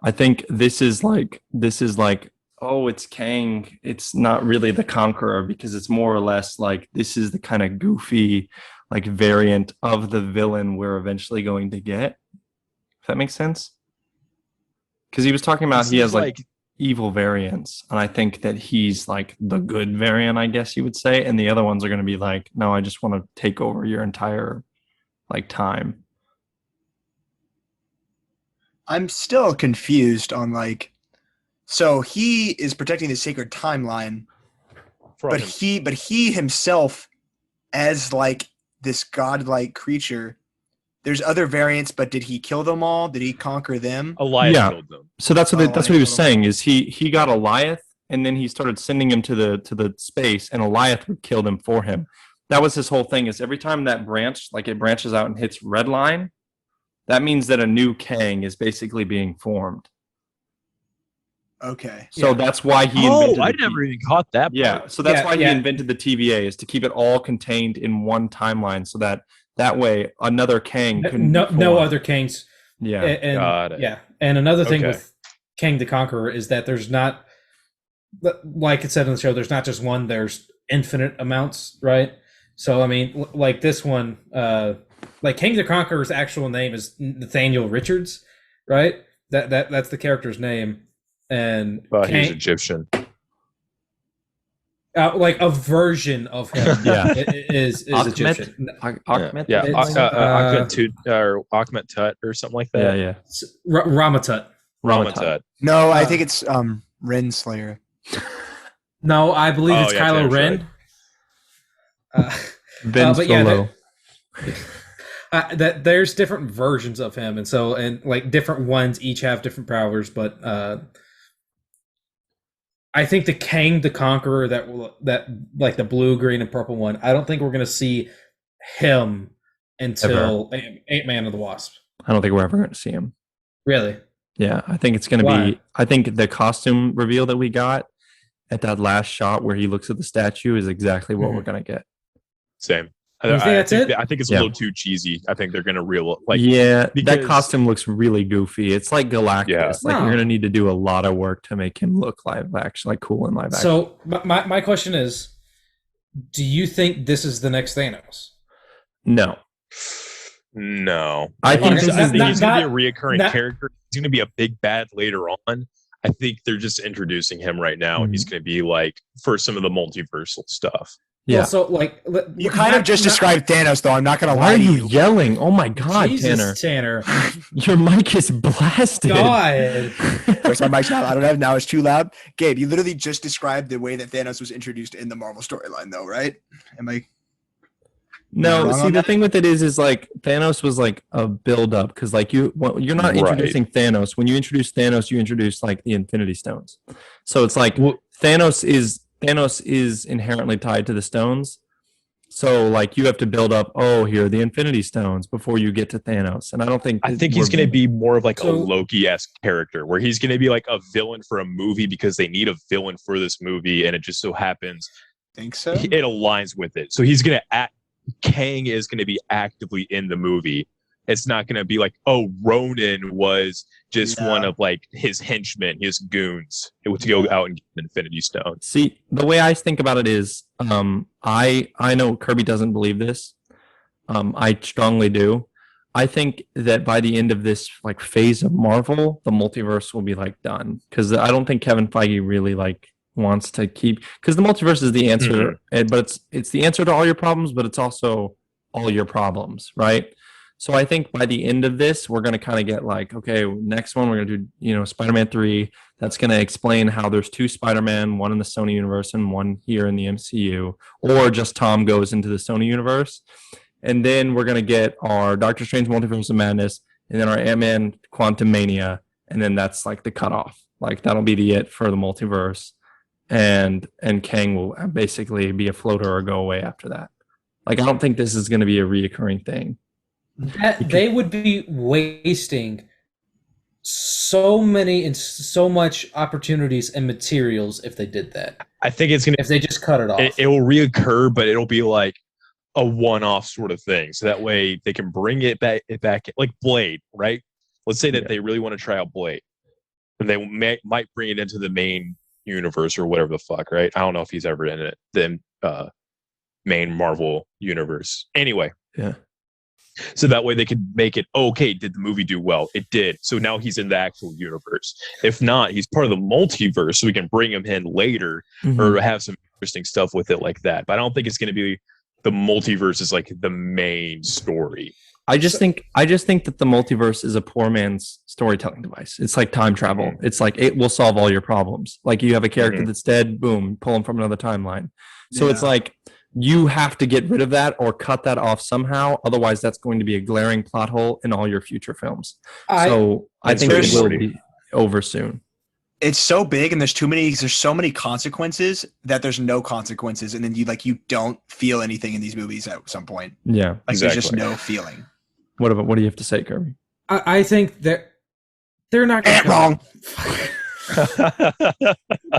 [SPEAKER 2] I think this is like, oh, it's Kang. It's not really the Conqueror because it's more or less like this is the kind of goofy like variant of the villain we're eventually going to get. If that makes sense? Because he was talking about he has like evil variants, and I think that he's like the good variant, I guess you would say, and the other ones are going to be like, no, I just want to take over your entire like time.
[SPEAKER 4] I'm still confused on like, so he is protecting the sacred timeline, but he himself as like this godlike creature, there's other variants, but did he kill them all? Did he conquer them?
[SPEAKER 3] Elias killed them.
[SPEAKER 2] So that's what he was saying is he got Elias and then he started sending him to the space, and Elias would kill them for him. That was his whole thing, is every time that it branches out and hits red line, that means that a new Kang is basically being formed.
[SPEAKER 4] Okay.
[SPEAKER 2] So that's why he invented
[SPEAKER 3] I never even caught that part.
[SPEAKER 2] Yeah, so that's why he invented the TVA, is to keep it all contained in one timeline so that way another Kang couldn't
[SPEAKER 1] no other Kangs.
[SPEAKER 2] Yeah.
[SPEAKER 1] And,
[SPEAKER 3] got it.
[SPEAKER 1] Yeah. And another thing with Kang the Conqueror is that there's not, like it said in the show, there's not just one, there's infinite amounts, right? So I mean, like this one, like King the Conqueror's actual name is Nathaniel Richards, right? That's the character's name, and
[SPEAKER 3] He's Egyptian.
[SPEAKER 1] like a version of him, is Egyptian.
[SPEAKER 2] Akhmet,
[SPEAKER 3] Akhmet Tut or Akhmet Tut or something like that.
[SPEAKER 2] Yeah.
[SPEAKER 1] Ramatut.
[SPEAKER 3] Ramatut.
[SPEAKER 4] No, I think it's Renslayer.
[SPEAKER 1] No, I believe it's Kylo Ren.
[SPEAKER 2] Ben Solo.
[SPEAKER 1] That there's different versions of him, and like different ones each have different powers, but I think the Kang the Conqueror, that like the blue, green, and purple one, I don't think we're gonna see him until Ant-Man and the Wasp.
[SPEAKER 2] I don't think we're ever going to see him.
[SPEAKER 1] Really?
[SPEAKER 2] Yeah, I think it's going to be. I think the costume reveal that we got at that last shot where he looks at the statue is exactly what we're going to get.
[SPEAKER 3] Same.
[SPEAKER 1] I
[SPEAKER 3] think it's a little too cheesy. I think they're going to
[SPEAKER 2] that costume looks really goofy. It's like Galactus.
[SPEAKER 3] Yeah.
[SPEAKER 2] Like you're going to need to do a lot of work to make him look live action, like cool in live action.
[SPEAKER 1] So my question is, do you think this is the next Thanos?
[SPEAKER 3] No. I think he's going to be a reoccurring character. He's going to be a big bad later on. I think they're just introducing him right now, and he's going to be like for some of the multiversal stuff.
[SPEAKER 2] Yeah.
[SPEAKER 1] Well, so like
[SPEAKER 4] you kind of just described Thanos, though. I'm not going to lie.
[SPEAKER 2] Why are you yelling? Oh my God,
[SPEAKER 1] Jesus,
[SPEAKER 2] Tanner! Your mic is blasted.
[SPEAKER 1] God.
[SPEAKER 4] Where's my mic now? I don't have it now. It's too loud. Gabe, you literally just described the way that Thanos was introduced in the Marvel storyline, though, right? Am I?
[SPEAKER 2] No, see the thing with it is like Thanos was like a build up because like you're not introducing Thanos. When you introduce Thanos, you introduce like the Infinity Stones. So it's like Thanos is inherently tied to the stones. So like you have to build up. Oh, here are the Infinity Stones before you get to Thanos. And I think
[SPEAKER 3] he's going to be more of like a Loki-esque character where he's going to be like a villain for a movie because they need a villain for this movie, and it just so happens.
[SPEAKER 4] Think so?
[SPEAKER 3] It aligns with it. So he's going to Kang is going to be actively in the movie. It's not going to be like, oh, Ronan was just one of like his henchmen, his goons, to go out and get an Infinity Stone.
[SPEAKER 2] See, the way I think about it is, I know Kirby doesn't believe this. I strongly do. I think that by the end of this like phase of Marvel, the multiverse will be like done because I don't think Kevin Feige really like wants to keep, because the multiverse is the answer, but it's the answer to all your problems, but it's also all your problems, right? So I think by the end of this, we're going to kind of get like, okay, next one we're going to do, Spider-Man 3. That's going to explain how there's two Spider-Man, one in the Sony universe and one here in the MCU, or just Tom goes into the Sony universe. And then we're going to get our Doctor Strange Multiverse of Madness, and then our Ant-Man Quantum Mania, and then that's like the cutoff. Like that'll be the it for the multiverse. And Kang will basically be a floater or go away after that. Like I don't think this is going to be a reoccurring thing.
[SPEAKER 1] They would be wasting so many and so much opportunities and materials if they did that.
[SPEAKER 3] I think it's going to,
[SPEAKER 1] if they just cut it off.
[SPEAKER 3] It will reoccur, but it'll be like a one-off sort of thing. So that way they can bring it back like Blade, right? Let's say that they really want to try out Blade, and they might bring it into the main universe or whatever the fuck, right? I don't know if he's ever in it, the main Marvel universe. Anyway, so that way they could make it okay. Did the movie do well? It did. So now he's in the actual universe. If not, he's part of the multiverse, so we can bring him in later or have some interesting stuff with it like that. But I don't think it's going to be the multiverse is like the main story.
[SPEAKER 2] I just think that the multiverse is a poor man's storytelling device. It's like time travel. It's like it will solve all your problems. Like you have a character that's dead, boom, pull him from another timeline. So it's like you have to get rid of that or cut that off somehow. Otherwise, that's going to be a glaring plot hole in all your future films. I think it will be over soon.
[SPEAKER 4] It's so big and there's so many consequences that there's no consequences. And then you don't feel anything in these movies at some point.
[SPEAKER 2] Yeah.
[SPEAKER 4] Like there's just no feeling.
[SPEAKER 2] What do you have to say, Kirby?
[SPEAKER 1] I think that they're not going to
[SPEAKER 4] wrong.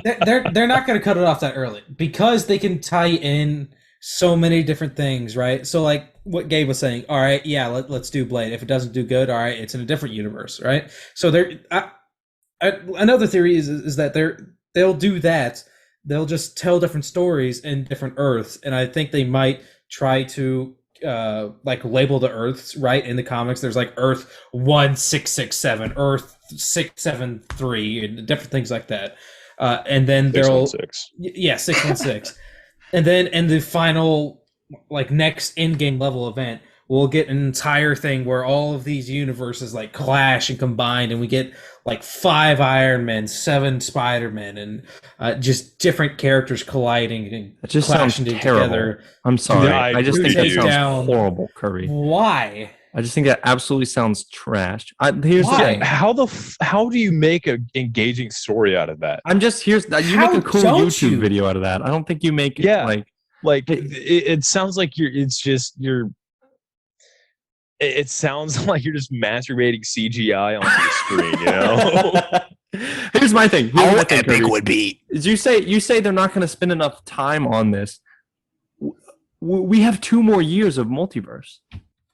[SPEAKER 1] they're not going to cut it off that early because they can tie in so many different things, right? So like what Gabe was saying, all right, yeah, let's do Blade. If it doesn't do good, all right, it's in a different universe, right? So another theory is that they'll do that, they'll just tell different stories in different Earths, and I think they might try to like label the Earths right in the comics. There's like Earth 1667, Earth 673, and different things like that. And then they'll 616, and then in the final like next in-game level event, we'll get an entire thing where all of these universes like clash and combine, and we get like 5 Iron Men, 7 Spider-Men, and just different characters colliding and
[SPEAKER 2] It just sounds
[SPEAKER 1] clashing
[SPEAKER 2] terrible.
[SPEAKER 1] together.
[SPEAKER 2] I'm sorry.
[SPEAKER 3] Yeah,
[SPEAKER 2] I just think that sounds horrible, Kirby.
[SPEAKER 1] Why?
[SPEAKER 2] I just think that absolutely sounds trash. Here's the
[SPEAKER 1] Why?
[SPEAKER 2] thing.
[SPEAKER 3] How do you make an engaging story out of that?
[SPEAKER 2] You make a cool YouTube video out of that. I don't think you make it
[SPEAKER 3] it sounds like it sounds like you're just masturbating CGI onto the screen, you know?
[SPEAKER 2] Here's my thing.
[SPEAKER 5] How epic Kirby would be.
[SPEAKER 2] You say they're not going to spend enough time on this. We have 2 more years of multiverse.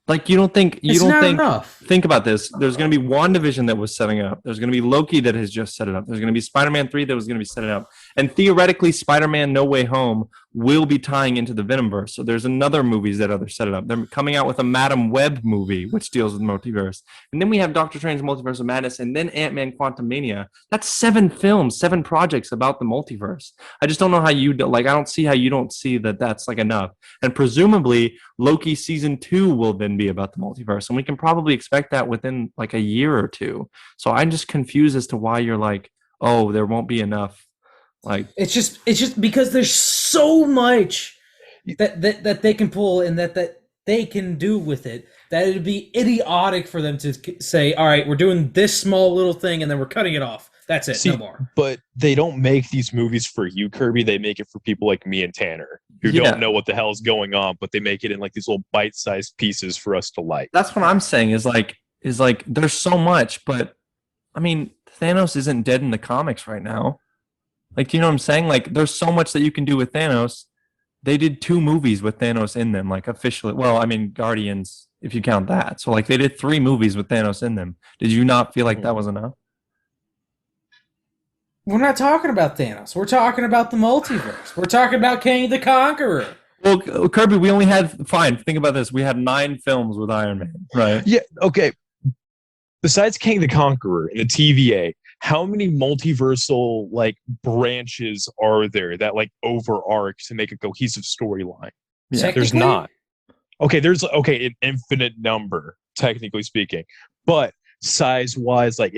[SPEAKER 2] Like you don't think
[SPEAKER 1] enough.
[SPEAKER 2] Think about this. There's going to be WandaVision that was setting up. There's going to be Loki that has just set it up. There's going to be Spider-Man 3 that was going to be setting up. And theoretically, Spider-Man No Way Home will be tying into the Venomverse. So there's another movies that are set it up. They're coming out with a Madam Web movie, which deals with multiverse. And then we have Doctor Strange Multiverse of Madness, and then Ant-Man Quantumania. That's 7 films, 7 projects about the multiverse. I just don't know how I don't see how you don't see that that's like enough. And presumably, Loki season 2 will then be about the multiverse, and we can probably expect that within like a year or 2. So I'm just confused as to why you're like, oh, there won't be enough. Like
[SPEAKER 1] it's just because there's so much that they can pull and that they can do with it that it'd be idiotic for them to say, all right, we're doing this small little thing and then we're cutting it off. That's it. No more.
[SPEAKER 3] But they don't make these movies for you, Kirby. They make it for people like me and Tanner who don't know what the hell is going on, but they make it in like these little bite-sized pieces for us to like.
[SPEAKER 2] That's what I'm saying is like there's so much, but I mean, Thanos isn't dead in the comics right now. Like, do you know what I'm saying? Like, there's so much that you can do with Thanos. They did 2 movies with Thanos in them, like officially. Well, I mean, Guardians, if you count that. So like they did 3 movies with Thanos in them. Did you not feel like that was enough?
[SPEAKER 1] We're not talking about Thanos. We're talking about the multiverse. We're talking about Kang the Conqueror.
[SPEAKER 2] Well, Kirby, we only had, fine, think about this. We had 9 films with Iron Man, right?
[SPEAKER 3] Yeah, okay. Besides Kang the Conqueror and the TVA, how many multiversal like branches are there that like overarch to make a cohesive storyline?
[SPEAKER 2] Yeah,
[SPEAKER 3] there's not. Okay, there's an infinite number, technically speaking, but size-wise, like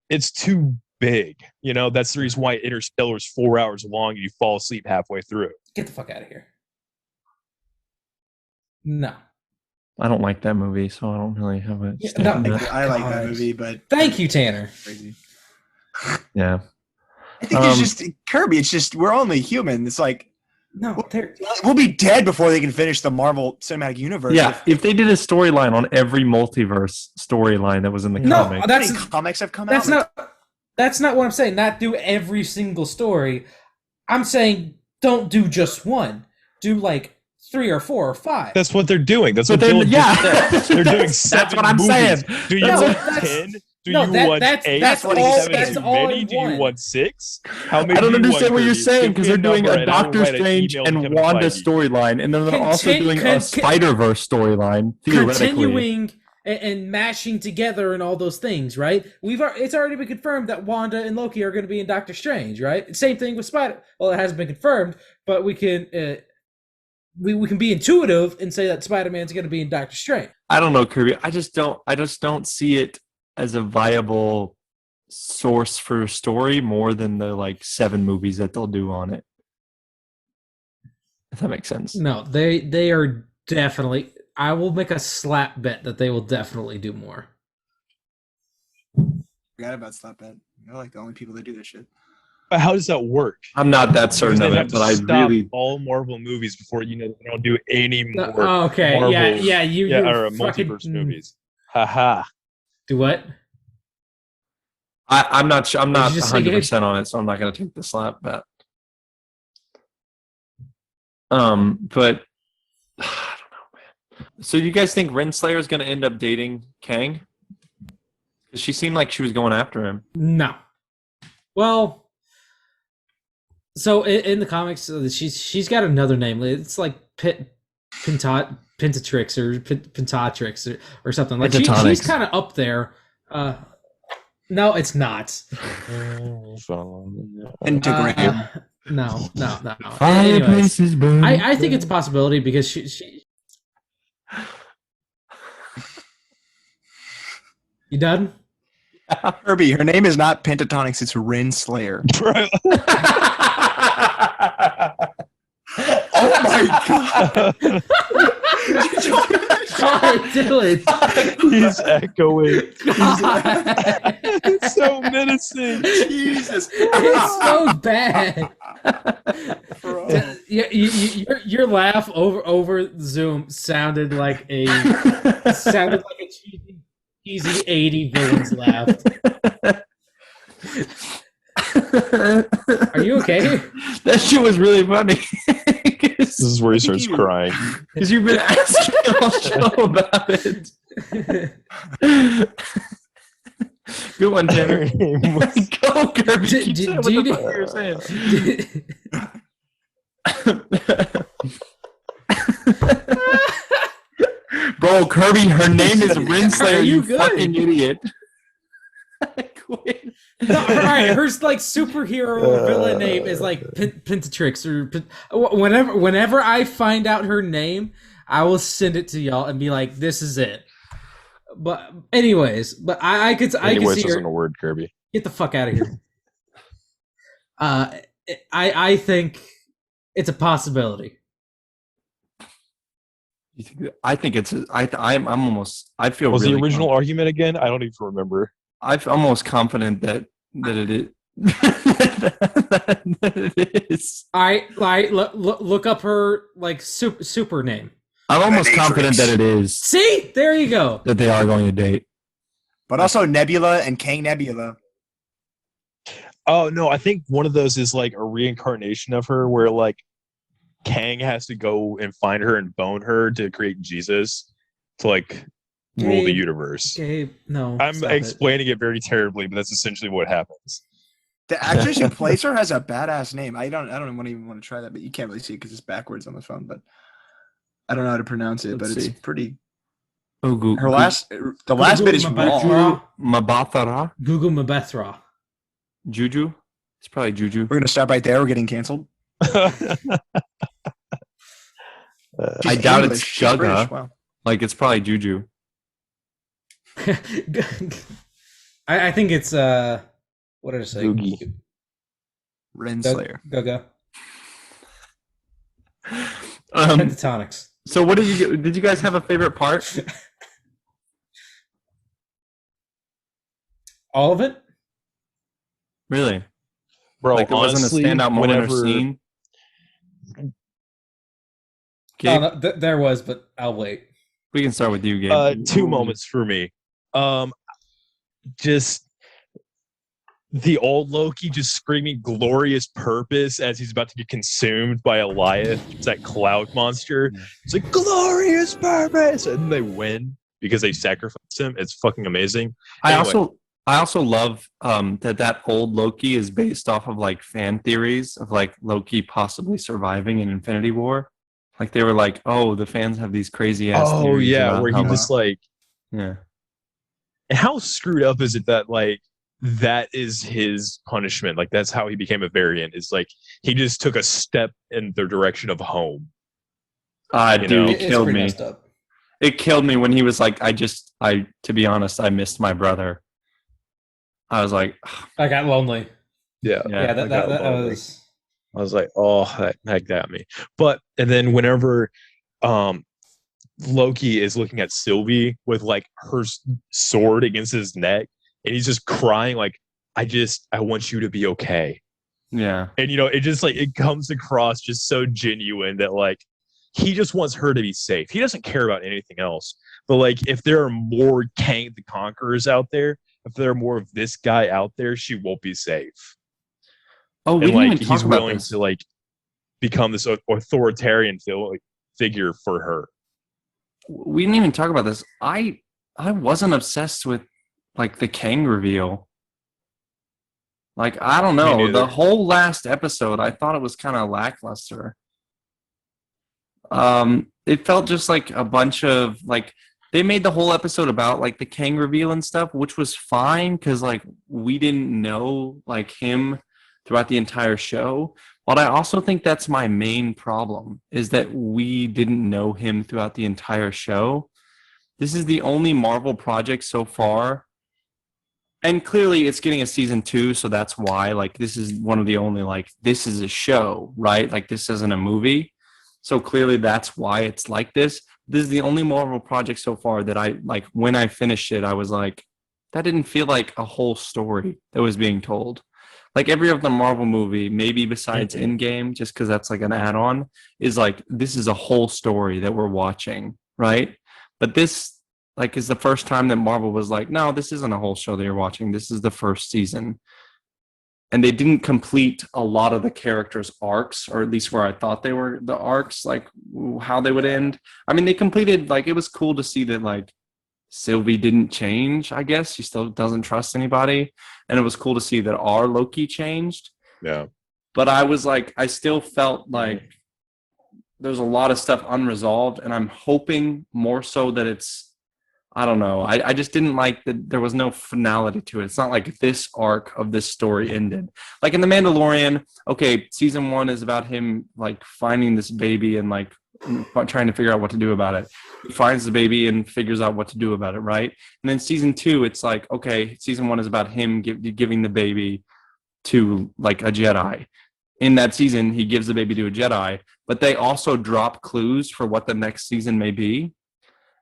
[SPEAKER 3] it's too big. You know, that's the reason why Interstellar is 4 hours long and you fall asleep halfway through.
[SPEAKER 1] Get the fuck out of here. No.
[SPEAKER 2] I don't like that movie, so I don't really have a
[SPEAKER 4] I like that movie, but
[SPEAKER 1] thank you, Tanner.
[SPEAKER 4] Crazy.
[SPEAKER 2] Yeah.
[SPEAKER 5] I think it's just Kirby. It's just we're only human. It's like
[SPEAKER 1] no,
[SPEAKER 5] we'll be dead before they can finish the Marvel Cinematic Universe.
[SPEAKER 2] Yeah, if they did a storyline on every multiverse storyline that was in the comic.
[SPEAKER 5] That's comics have come out.
[SPEAKER 1] That's not what I'm saying. Not do every single story. I'm saying don't do just one. Do like 3 or 4 or 5.
[SPEAKER 3] That's what they're doing. That's what Dylan just said. They're doing 7
[SPEAKER 2] That's what I'm
[SPEAKER 3] movies.
[SPEAKER 2] saying.
[SPEAKER 3] Do you want 10? Do you want 8?
[SPEAKER 1] That's all,
[SPEAKER 3] 7
[SPEAKER 1] that's
[SPEAKER 3] too
[SPEAKER 1] all
[SPEAKER 3] many? Do you want 6? How many?
[SPEAKER 2] I don't understand what you're
[SPEAKER 3] Kirby?
[SPEAKER 2] saying because they're doing a
[SPEAKER 3] Number,
[SPEAKER 2] Doctor Strange and Wanda storyline, and then they're also doing a Spider-Verse storyline, theoretically.
[SPEAKER 1] Continuing and mashing together and all those things, right? It's already been confirmed that Wanda and Loki are going to be in Doctor Strange, right? Same thing with Spider. Well, it hasn't been confirmed, but we can we can be intuitive and say that Spider-Man's going to be in Doctor Strange.
[SPEAKER 2] I don't know, Kirby. I just don't see it as a viable source for a story more than the like 7 movies that they'll do on it. If that makes sense.
[SPEAKER 1] No, they are definitely. I will make a slap bet that they will definitely do more.
[SPEAKER 4] Forgot about slap bet. They're like the only people that do this shit.
[SPEAKER 3] But how does that work?
[SPEAKER 2] I'm not that certain of it, but I really
[SPEAKER 3] all Marvel movies before they don't do any more.
[SPEAKER 1] Okay,
[SPEAKER 3] Marvels,
[SPEAKER 1] you
[SPEAKER 3] or
[SPEAKER 1] fucking,
[SPEAKER 3] multiverse movies. Haha.
[SPEAKER 1] Do what?
[SPEAKER 2] I'm not sure. I'm not 100% on it, so I'm not going to take the slap bet. But I don't know, man. So you guys think Renslayer is going to end up dating Kang? Because she seemed like she was going after him.
[SPEAKER 1] No. Well, So in the comics, she's got another name. It's like Pentatrix or Pentatrix or something. Like she's kind of up there. No, it's not.
[SPEAKER 5] Pentagram.
[SPEAKER 1] No. Anyways, I think it's a possibility because she. You done?
[SPEAKER 5] Kirby, her name is not Pentatonics, it's Renslayer. Oh my god!
[SPEAKER 1] God, Dylan.
[SPEAKER 3] He's echoing. It's so menacing.
[SPEAKER 5] Jesus.
[SPEAKER 1] It's so bad.
[SPEAKER 5] Bro.
[SPEAKER 1] Your laugh over Zoom sounded like a cheesy 80 villains laugh. Are you okay?
[SPEAKER 2] That shit was really funny.
[SPEAKER 3] This is where he starts crying.
[SPEAKER 2] Because you've been asking all show about it. Good one, Tanner. Go, Kirby. Keep saying what the fuck you're saying. Bro, Kirby, her name is Renslayer, you fucking idiot. I quit.
[SPEAKER 1] No, alright, her like superhero villain name is like Pentatrix or whenever I find out her name, I will send it to y'all and be like, this is it. But anyways, I could see
[SPEAKER 3] isn't a word, Kirby.
[SPEAKER 1] Get the fuck out of here. I think it's a possibility.
[SPEAKER 2] I think it's. I'm almost. I feel.
[SPEAKER 3] Was
[SPEAKER 2] really
[SPEAKER 3] the original
[SPEAKER 2] confident.
[SPEAKER 3] argument again? I don't even remember.
[SPEAKER 2] I'm almost confident that it is. that it is.
[SPEAKER 1] All right. Look up her like super name.
[SPEAKER 2] I'm almost confident that it is.
[SPEAKER 1] See, there you go.
[SPEAKER 2] That they are going to date.
[SPEAKER 5] But also Nebula and Kang Nebula.
[SPEAKER 3] Oh no, I think one of those is like a reincarnation of her, where like Kang has to go and find her and bone her to create Jesus to like rule the universe.
[SPEAKER 1] Gabe, no.
[SPEAKER 3] I'm explaining it very terribly, but that's essentially what happens.
[SPEAKER 5] The actress who plays her has a badass name. I don't even want to try that, but you can't really see it because it's backwards on the phone. But I don't know how to pronounce it.
[SPEAKER 2] Let's
[SPEAKER 5] but
[SPEAKER 2] see.
[SPEAKER 5] It's pretty.
[SPEAKER 2] Oh,
[SPEAKER 5] the last bit is wrong.
[SPEAKER 2] Mabathara.
[SPEAKER 1] Google Mabethra.
[SPEAKER 2] Juju. It's probably Juju.
[SPEAKER 5] We're gonna stop right there. We're getting canceled.
[SPEAKER 2] I doubt it's Gaga.
[SPEAKER 5] Wow.
[SPEAKER 2] Like it's probably Juju.
[SPEAKER 1] I think it's what did I say?
[SPEAKER 3] Googie.
[SPEAKER 5] Renslayer.
[SPEAKER 1] Gaga. Pentatonics.
[SPEAKER 2] So what did you guys have a favorite part?
[SPEAKER 1] All of it?
[SPEAKER 2] Really?
[SPEAKER 3] Bro,
[SPEAKER 2] like there
[SPEAKER 3] honestly,
[SPEAKER 2] wasn't a standout moment or scene?
[SPEAKER 1] No, there was, but I'll wait.
[SPEAKER 2] We can start with you, Gabe.
[SPEAKER 3] 2 moments for me. Just the old Loki just screaming glorious purpose as he's about to get consumed by Elias. It's that cloud monster. It's like glorious purpose, and they win because they sacrifice him. It's fucking amazing. Anyway.
[SPEAKER 2] I also love that old Loki is based off of like fan theories of like Loki possibly surviving an Infinity War. Like they were like, oh, the fans have these crazy ass theories. Oh
[SPEAKER 3] yeah, where he just like,
[SPEAKER 2] yeah.
[SPEAKER 3] And how screwed up is it that like that is his punishment? Like that's how he became a variant. It's like he just took a step in the direction of home.
[SPEAKER 2] Dude, it killed me. It killed me when he was like, to be honest, I missed my brother. I was like,
[SPEAKER 1] I got lonely.
[SPEAKER 3] Yeah,
[SPEAKER 1] that was.
[SPEAKER 3] I was like, oh, that got me. And then whenever Loki is looking at Sylvie with like her sword against his neck, and he's just crying like, I want you to be okay.
[SPEAKER 2] Yeah. And
[SPEAKER 3] it just like it comes across just so genuine that like he just wants her to be safe. He doesn't care about anything else. But like if there are more Kang the Conquerors out there, if there are more of this guy out there, she won't be safe.
[SPEAKER 2] Oh, we didn't even talk
[SPEAKER 3] he's
[SPEAKER 2] about
[SPEAKER 3] willing
[SPEAKER 2] this.
[SPEAKER 3] to like become this authoritarian figure for her.
[SPEAKER 2] We didn't even talk about this. I wasn't obsessed with like the Kang reveal. Like, I don't
[SPEAKER 3] Me
[SPEAKER 2] know.
[SPEAKER 3] neither.
[SPEAKER 2] The whole last episode, I thought it was kind of lackluster. It felt just like a bunch of like they made the whole episode about like the Kang reveal and stuff, which was fine because like we didn't know like him throughout the entire show. But I also think that's my main problem is that we didn't know him throughout the entire show. This is the only Marvel project so far. And clearly it's getting a season 2, so that's why like this is one of the only like this is a show, right? Like this isn't a movie. So clearly that's why it's like this. This is the only Marvel project so far that I like when I finished it, I was like, that didn't feel like a whole story that was being told. Like every other Marvel movie, maybe besides Endgame, just because that's like an add-on, is like this is a whole story that we're watching, right? But this like is the first time that Marvel was like, no, this isn't a whole show that you're watching. This is the first season. And they didn't complete a lot of the characters' arcs, or at least where I thought they were the arcs, like how they would end. I mean, they completed like it was cool to see that like Sylvie didn't change, I guess. She still doesn't trust anybody. And it was cool to see that our Loki changed.
[SPEAKER 3] Yeah.
[SPEAKER 2] But I was like, I still felt like there's a lot of stuff unresolved. And I'm hoping more so that it's I don't know. I just didn't like that there was no finality to it. It's not like this arc of this story ended. Like in The Mandalorian, okay, season 1 is about him like finding this baby and like trying to figure out what to do about it. He finds the baby and figures out what to do about it, right? And then season 2, it's like, okay, season 1 is about him giving the baby to like a Jedi. In that season, he gives the baby to a Jedi, but they also drop clues for what the next season may be.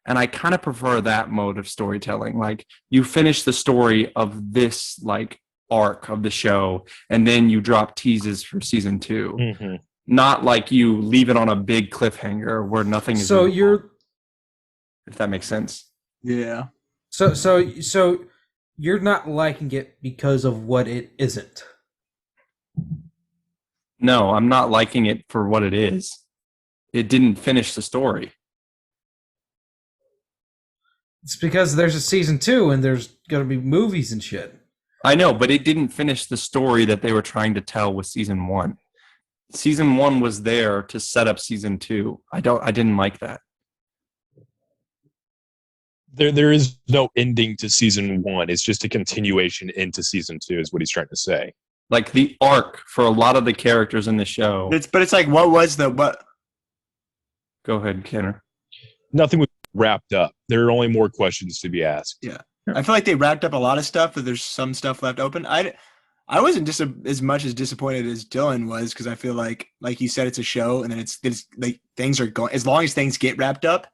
[SPEAKER 2] And I kind of prefer that mode of storytelling. Like you finish the story of this like arc of the show, and then you drop teases for season 2. Not like you leave it on a big cliffhanger where nothing is.
[SPEAKER 1] So you're,
[SPEAKER 2] if that makes sense.
[SPEAKER 5] Yeah.
[SPEAKER 1] So you're not liking it because of what it isn't.
[SPEAKER 2] No, I'm not liking it for what it is. It didn't finish the story.
[SPEAKER 1] It's because there's a season 2 and there's going to be movies and shit.
[SPEAKER 2] I know, but it didn't finish the story that they were trying to tell with season 1. Season 1 was there to set up season 2. I didn't like that.
[SPEAKER 3] There is no ending to season 1. It's just a continuation into season 2 is what he's trying to say.
[SPEAKER 2] Like the arc for a lot of the characters in the show.
[SPEAKER 5] But it's like what?
[SPEAKER 2] Go ahead, Kenner.
[SPEAKER 3] Nothing was wrapped up. There are only more questions to be asked.
[SPEAKER 5] Yeah. I feel like they wrapped up a lot of stuff, but there's some stuff left open. I wasn't just as much as disappointed as Dylan was because I feel like you said, it's a show, and then it's like things are going. As long as things get wrapped up,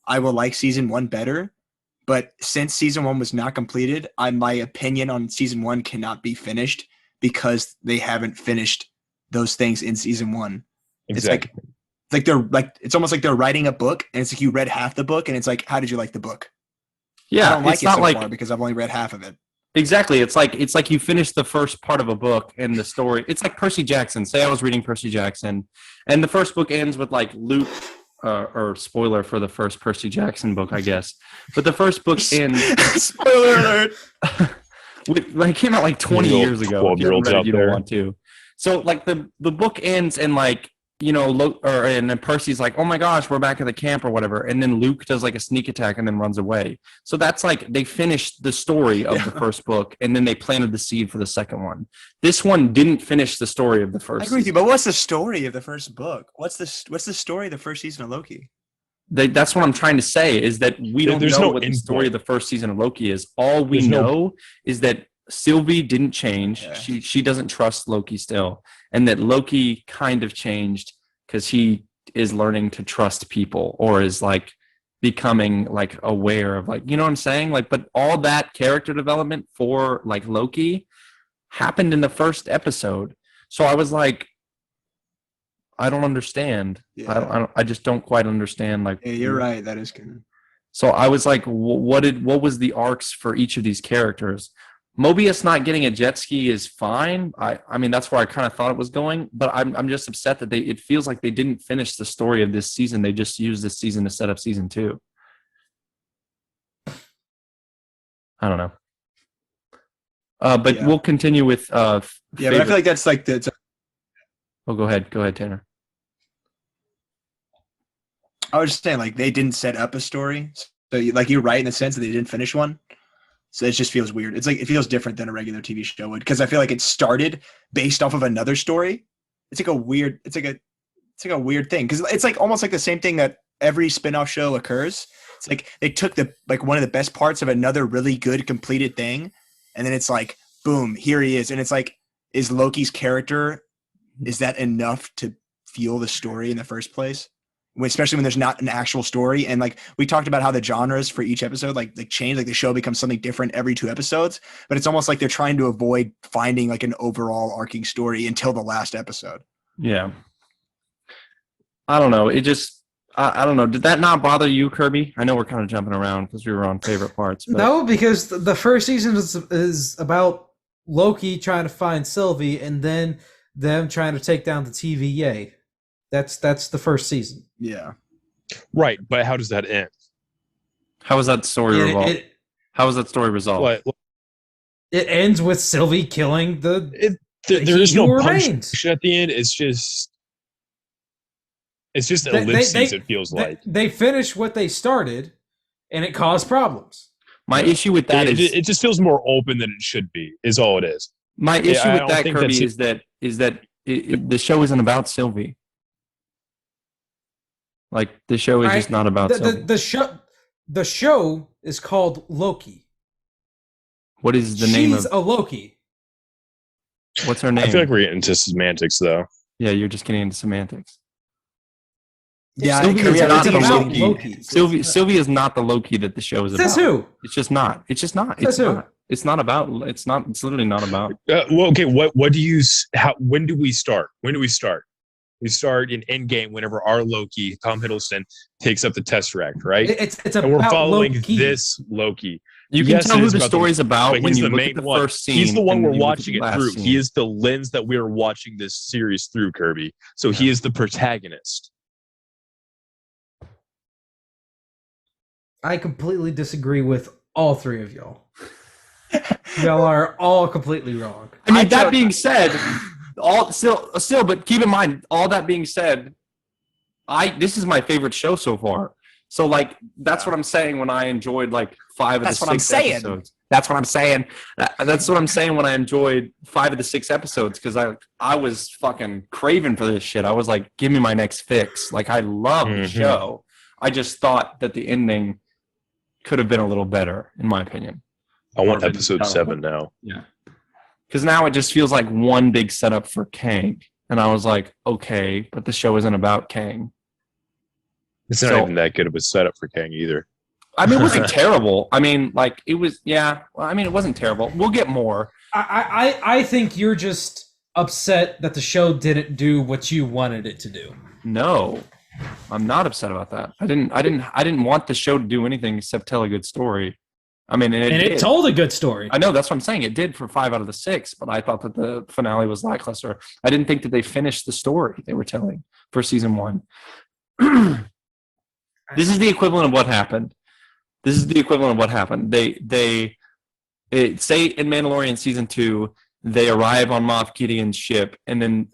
[SPEAKER 5] I will like season 1 better. But since season 1 was not completed, my opinion on season 1 cannot be finished because they haven't finished those things in season 1.
[SPEAKER 3] Exactly.
[SPEAKER 5] It's almost like they're writing a book, and it's like you read half the book, and it's like, how did you like the book?
[SPEAKER 2] Yeah,
[SPEAKER 5] I don't like
[SPEAKER 2] it's
[SPEAKER 5] it
[SPEAKER 2] not
[SPEAKER 5] so
[SPEAKER 2] like
[SPEAKER 5] far because I've only read half of it.
[SPEAKER 2] exactly. It's like you finish the first part of a book and the story. It's like Percy Jackson. Say I was reading Percy Jackson, and the first book ends with like Luke, or spoiler for the first Percy Jackson book, I guess. But the first book ends.
[SPEAKER 5] Spoiler alert.
[SPEAKER 2] It came out like 20 years ago.
[SPEAKER 3] 12-year-olds out
[SPEAKER 2] You
[SPEAKER 3] there.
[SPEAKER 2] don't want to. So like the book ends and like and then Percy's like, oh my gosh, we're back at the camp or whatever, and then Luke does like a sneak attack and then runs away. So that's like they finished the story of the first book, and then they planted the seed for the second one. This one didn't finish the story of the first.
[SPEAKER 5] I agree with you, but what's the story of the first book? What's the story of the first season of Loki?
[SPEAKER 2] That's what I'm trying to say is that we don't
[SPEAKER 3] There's
[SPEAKER 2] know
[SPEAKER 3] no
[SPEAKER 2] what the
[SPEAKER 3] end
[SPEAKER 2] story of
[SPEAKER 3] point.
[SPEAKER 2] the first season of Loki is. All we
[SPEAKER 3] There's no-
[SPEAKER 2] know is that Sylvie didn't change.
[SPEAKER 5] Yeah.
[SPEAKER 2] She doesn't trust Loki still, and that Loki kind of changed because he is learning to trust people, or is like becoming like aware of like, you know what I'm saying? Like, but all that character development for like Loki happened in the first episode. So I was like, I don't understand.
[SPEAKER 5] Yeah.
[SPEAKER 2] I just don't quite understand. Like,
[SPEAKER 5] Yeah, you're right. That is good.
[SPEAKER 2] so I was like, what was the arcs for each of these characters? Mobius not getting a jet ski is fine. I mean, that's where I kind of thought it was going, but I'm just upset that it feels like they didn't finish the story of this season. They just used this season to set up season 2. I don't know. But
[SPEAKER 5] Yeah.
[SPEAKER 2] we'll continue with
[SPEAKER 5] Yeah, but I feel like that's like the.
[SPEAKER 2] Oh, go ahead, Tanner.
[SPEAKER 5] I was just saying, like, they didn't set up a story. So, like, you're right in the sense that they didn't finish one. So it just feels weird. It's like it feels different than a regular TV show would, because I feel like it started based off of another story. It's like a weird thing, because it's like almost like the same thing that every spin-off show occurs. It's like they took one of the best parts of another really good completed thing, and then it's like, boom, here he is. And it's like, is Loki's character, is that enough to fuel the story in the first place? Especially when there's not an actual story. And like we talked about how the genres for each episode like change, like the show becomes something different every 2 episodes, but it's almost like they're trying to avoid finding like an overall arcing story until the last episode.
[SPEAKER 2] Yeah. I don't know. It just, I don't know. Did that not bother you, Kirby? I know we're kind of jumping around because we were on favorite parts. But...
[SPEAKER 1] No, because the first season is about Loki trying to find Sylvie and then them trying to take down the TVA. That's the first season.
[SPEAKER 5] Yeah.
[SPEAKER 3] Right, but how does that end?
[SPEAKER 2] How was that story resolved? How was that story resolved?
[SPEAKER 1] It ends with Sylvie killing
[SPEAKER 3] there's no punch at the end. It's just ellipses. It feels like
[SPEAKER 1] they finished what they started, and it caused problems.
[SPEAKER 2] My issue with that is
[SPEAKER 3] it just feels more open than it should be. Is all it is.
[SPEAKER 2] My issue with that, Kirby, is that the show isn't about Sylvie. Like the show is just not about Sylvie.
[SPEAKER 1] The show is called Loki.
[SPEAKER 2] What is the name of?
[SPEAKER 1] She's a Loki.
[SPEAKER 2] What's her name?
[SPEAKER 3] I feel like we're getting into semantics, though.
[SPEAKER 2] Yeah, you're just getting into semantics.
[SPEAKER 5] Yeah,
[SPEAKER 2] Sylvie is not the
[SPEAKER 1] Loki.
[SPEAKER 2] Sylvie is not the Loki that the show is about.
[SPEAKER 1] Says who?
[SPEAKER 2] It's just not. It's just not. It's not. It's not about. It's not. It's literally not about.
[SPEAKER 3] Well, okay. What do you? When do we start? We start in Endgame whenever our Loki, Tom Hiddleston, takes up the Tesseract, right?
[SPEAKER 1] It's
[SPEAKER 3] and we're following
[SPEAKER 1] Loki.
[SPEAKER 3] this Loki.
[SPEAKER 2] You can tell who the story's about when you look at the first scene.
[SPEAKER 3] He's the one we're watching it through. He is the lens that we're watching this series through, Kirby. So he is the protagonist.
[SPEAKER 1] I completely disagree with all 3 of y'all. Y'all are all completely wrong.
[SPEAKER 2] I mean, that being said, but keep in mind, all that being said, this is my favorite show so far. So like that's what I'm saying when I enjoyed like 5 of the 6 episodes. That's what I'm saying. That's what I'm saying when I enjoyed 5 of the 6 episodes, because I was fucking craving for this shit. I was like, give me my next fix. Like I love the show. I just thought that the ending could have been a little better, in my opinion.
[SPEAKER 3] I want episode 7 now.
[SPEAKER 2] Yeah. Because now it just feels like one big setup for Kang. And I was like, okay, but the show isn't about Kang.
[SPEAKER 3] It's not even that good of a setup for Kang either.
[SPEAKER 2] I mean, it wasn't terrible. I mean, like, it was, yeah. Well, I mean, it wasn't terrible. We'll get more.
[SPEAKER 1] I think you're just upset that the show didn't do what you wanted it to do.
[SPEAKER 2] No, I'm not upset about that. I didn't want the show to do anything except tell a good story. I mean, it
[SPEAKER 1] told a good story.
[SPEAKER 2] I know, that's what I'm saying. It did for 5 out of the 6, but I thought that the finale was lackluster. I didn't think that they finished the story they were telling for season 1. This is the equivalent of what happened. They say in Mandalorian season 2, they arrive on Moff Gideon's ship, and then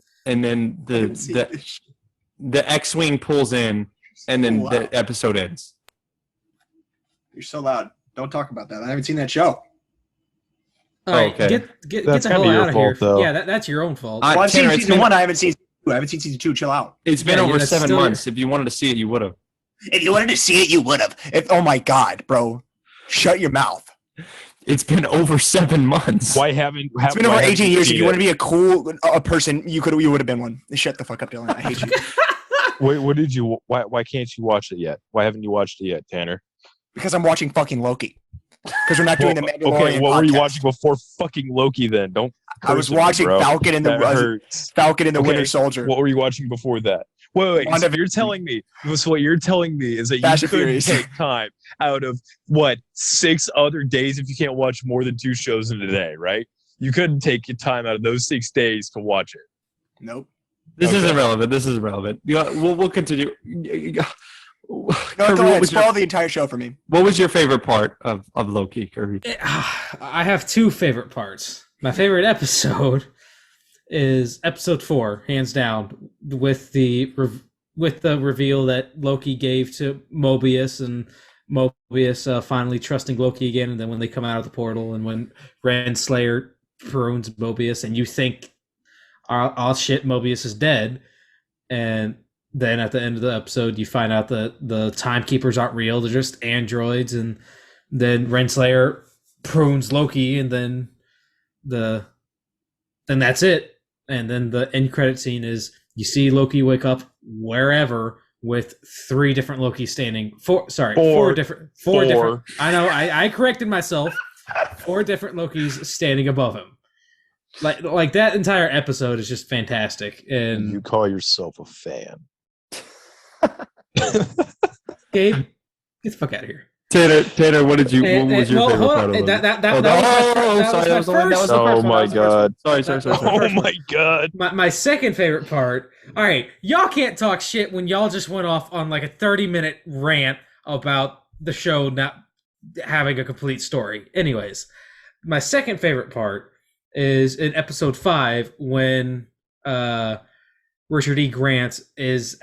[SPEAKER 2] the X-wing pulls in, and then the episode ends.
[SPEAKER 5] You're so loud. Don't talk about that. I haven't seen that show.
[SPEAKER 1] All right,
[SPEAKER 2] okay.
[SPEAKER 1] Get the hell out of here. Though. Yeah, that's your own fault.
[SPEAKER 5] Well, I've seen season 1. I haven't seen season 2. I haven't seen season 2. Chill out.
[SPEAKER 2] It's been over 7 months. If you wanted to see it, you would have.
[SPEAKER 5] If you wanted to see it, you would have. Oh my God, bro. Shut your mouth.
[SPEAKER 2] It's been over 7 months.
[SPEAKER 3] Why haven't?
[SPEAKER 5] It's been over 18 years. If you want to be a cool person, you would have been one. Shut the fuck up, Dylan. I hate you.
[SPEAKER 3] Why can't you watch it yet? Why haven't you watched it yet, Tanner?
[SPEAKER 5] Because I'm watching fucking Loki. Because we're not doing the Mandalorian.
[SPEAKER 3] Okay, what were you watching before fucking Loki then? I
[SPEAKER 5] was watching Falcon and the Winter Soldier.
[SPEAKER 3] What were you watching before that? Wait. So you're telling me is that you couldn't take time out of 6 other days if you can't watch more than 2 shows in a day, right? You couldn't take your time out of those 6 days to watch it.
[SPEAKER 5] Nope.
[SPEAKER 2] This is irrelevant. We'll continue.
[SPEAKER 5] No,
[SPEAKER 2] Kirby,
[SPEAKER 5] go ahead. Spoil the entire show for me.
[SPEAKER 2] what was your favorite part of Loki, Kirby?
[SPEAKER 1] I have two favorite parts. My favorite episode is episode 4, hands down, with the reveal that Loki gave to Mobius, and Mobius finally trusting Loki again. And then when they come out of the portal, and when Renslayer prunes Mobius, and you think, "Oh shit, Mobius is dead," and then at the end of the episode, you find out that the timekeepers aren't real; they're just androids. And then Renslayer prunes Loki, and then that's it. And then the end credit scene is you see Loki wake up wherever with 3 different Lokis standing. Four different. I know. I corrected myself. 4 different Lokis standing above him. Like that entire episode is just fantastic. And
[SPEAKER 3] You call yourself a fan.
[SPEAKER 1] Gabe, get the fuck out of here.
[SPEAKER 2] Tanner, what was your favorite part of it?
[SPEAKER 3] Oh my god.
[SPEAKER 2] Sorry.
[SPEAKER 3] Oh my god.
[SPEAKER 1] My second favorite part. All right, y'all can't talk shit when y'all just went off on like a 30-minute rant about the show not having a complete story. Anyways, my second favorite part is in episode 5 when Richard E. Grant is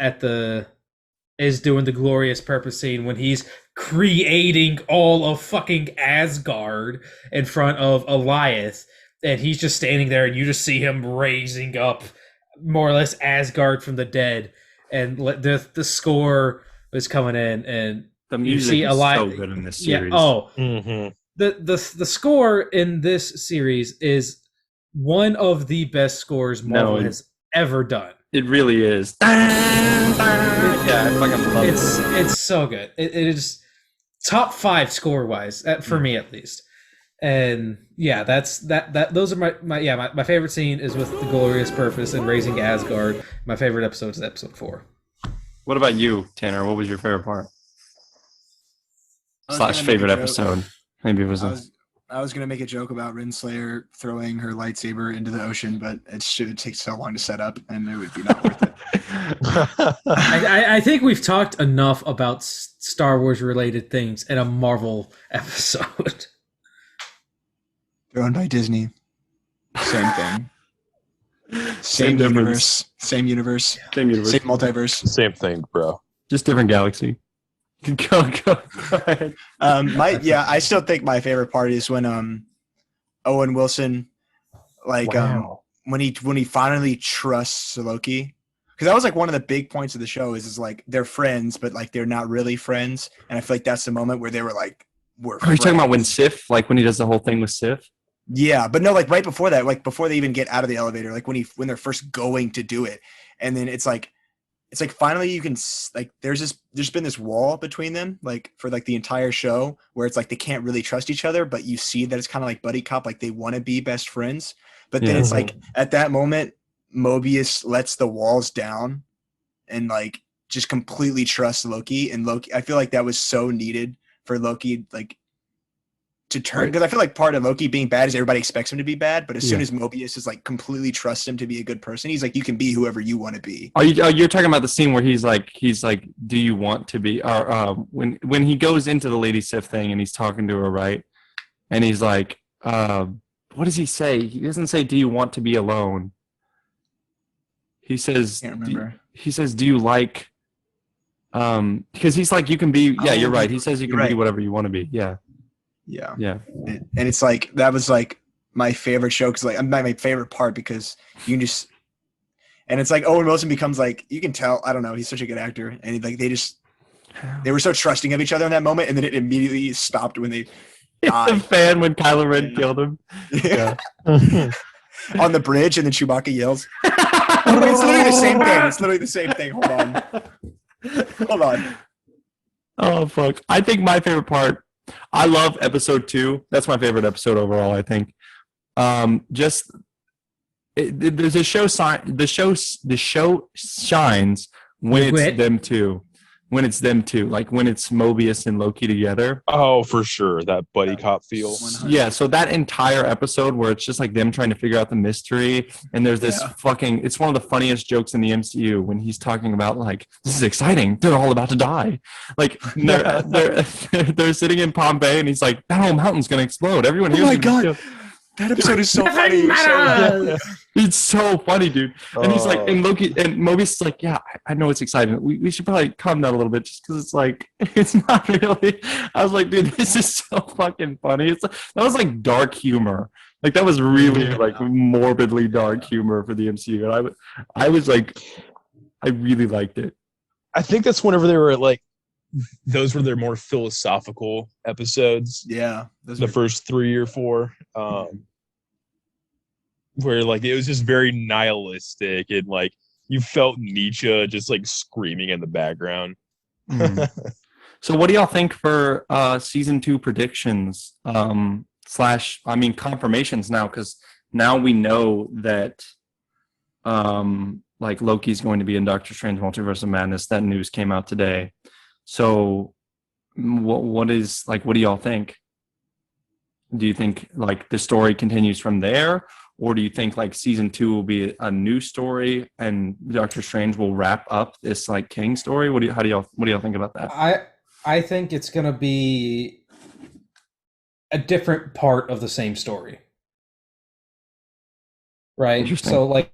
[SPEAKER 1] doing the glorious purpose scene when he's creating all of fucking Asgard in front of Elias, and he's just standing there, and you just see him raising up more or less Asgard from the dead, and the score is coming in, and
[SPEAKER 2] The music is so good in this series.
[SPEAKER 1] The score in this series is one of the best scores Marvel has ever done.
[SPEAKER 2] It really is. Yeah, I fucking love it.
[SPEAKER 1] It's so good. It is top 5 score wise for me at least. And yeah, those are my favorite scene is with the glorious purpose and raising Asgard. My favorite episode is episode 4.
[SPEAKER 2] What about you, Tanner? What was your favorite part? / favorite episode? Maybe it was.
[SPEAKER 5] I was gonna make a joke about Renslayer throwing her lightsaber into the ocean, but it should take so long to set up, and it would be not worth it.
[SPEAKER 1] I think we've talked enough about Star Wars related things in a Marvel episode.
[SPEAKER 5] They're owned by Disney. Same thing.
[SPEAKER 2] Same
[SPEAKER 5] universe. Same universe.
[SPEAKER 2] Same universe.
[SPEAKER 5] Same multiverse.
[SPEAKER 3] Same thing, bro.
[SPEAKER 2] Just different galaxy. Go ahead.
[SPEAKER 5] I still think my favorite part is when Owen Wilson, when he finally trusts Loki, because that was like one of the big points of the show is like they're friends, but like they're not really friends, and I feel like that's the moment where they were like, we're.
[SPEAKER 2] Are you talking about when Sif, like when he does the whole thing with Sif?
[SPEAKER 5] Yeah, but no, like right before that, like before they even get out of the elevator, like when they're first going to do it, and then it's like finally you can like there's been this wall between them like for like the entire show where it's like they can't really trust each other, but you see that it's kind of like buddy cop, like they want to be best friends, but then it's like at that moment Mobius lets the walls down and like just completely trusts Loki, and Loki, I feel like that was so needed for Loki like to turn, because I feel like part of Loki being bad is everybody expects him to be bad, but as soon as Mobius is like completely trusts him to be a good person, he's like, you can be whoever you want to be.
[SPEAKER 2] You're talking about the scene where he's like, do you want to be? Or when he goes into the Lady Sif thing and he's talking to her, right? And he's like, what does he say? He doesn't say, do you want to be alone? He says,
[SPEAKER 5] Can't remember.
[SPEAKER 2] He says, do you like? Because he's like, you can be. Yeah, you're right. He says you can be whatever you want to be. Yeah.
[SPEAKER 5] Yeah. And it's like that was like my favorite show because like my favorite part because you can just, and it's like Owen Wilson becomes like, you can tell, I don't know, he's such a good actor, and like they were so trusting of each other in that moment, and then it immediately stopped when they died.
[SPEAKER 2] The fan when Kylo Ren killed him.
[SPEAKER 5] Yeah. On the bridge, and then Chewbacca yells. It's literally the same thing. Hold on.
[SPEAKER 2] Oh fuck! I think my favorite part. I love episode 2. That's my favorite episode overall, I think. There's a show. The show shines when it's them two. when it's them two, like when it's Mobius and Loki together.
[SPEAKER 3] Oh, for sure, that buddy cop feel.
[SPEAKER 5] 100.
[SPEAKER 2] Yeah, so that entire episode where it's just like them trying to figure out the mystery, and there's this it's one of the funniest jokes in the MCU when he's talking about like, this is exciting, they're all about to die. Like they're sitting in Pompeii and he's like, that whole mountain's gonna explode. Everyone here's
[SPEAKER 5] Oh my
[SPEAKER 2] gonna be
[SPEAKER 5] God.
[SPEAKER 2] killed.
[SPEAKER 5] That episode is so funny.
[SPEAKER 2] It's so funny, dude. And he's like,
[SPEAKER 3] Oh.
[SPEAKER 2] and Loki and Mobius is like, yeah, I know it's exciting. We should probably calm down a little bit just because it's like, it's not really. I was like, dude, this is so fucking funny. It's like, that was like dark humor. Like that was really like morbidly dark humor for the MCU. And I was like, I really liked it.
[SPEAKER 3] I think that's whenever they were like, those were their more philosophical episodes.
[SPEAKER 5] Yeah.
[SPEAKER 3] The first 3 or 4, where like it was just very nihilistic and like you felt Nietzsche just like screaming in the background.
[SPEAKER 2] So what do y'all think for season 2 predictions / confirmations now, because now we know that like Loki's going to be in Doctor Strange Multiverse of Madness. That news came out today. So what do y'all think? Do you think like the story continues from there, or do you think like season 2 will be a new story and Doctor Strange will wrap up this like King story? What do y'all think about that?
[SPEAKER 1] I think it's gonna be a different part of the same story, right?
[SPEAKER 2] Interesting.
[SPEAKER 1] So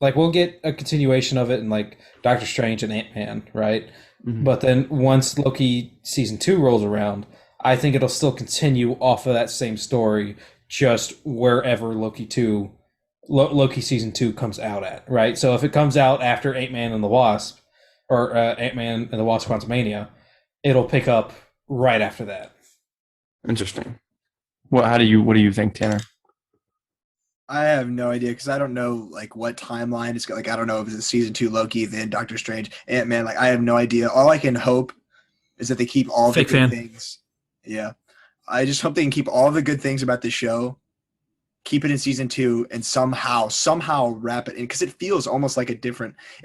[SPEAKER 1] we'll get a continuation of it in like Doctor Strange and Ant-Man, right?
[SPEAKER 2] Mhm.
[SPEAKER 1] But then once Loki season 2 rolls around, I think it'll still continue off of that same story, just wherever Loki season 2 comes out at, right? So if it comes out after Ant-Man and the Wasp, or Ant-Man and the Wasp Quantumania, it'll pick up right after that.
[SPEAKER 2] Interesting. What do you think, Tanner?
[SPEAKER 5] I have no idea because I don't know like what timeline it's got. Like I don't know if it's season 2 Loki, then Doctor Strange, Ant-Man. Like I have no idea. All I can hope is that they keep all the good things. Yeah, I just hope they can keep all the good things about the show, keep it in season 2, and somehow wrap it in, because it feels almost like it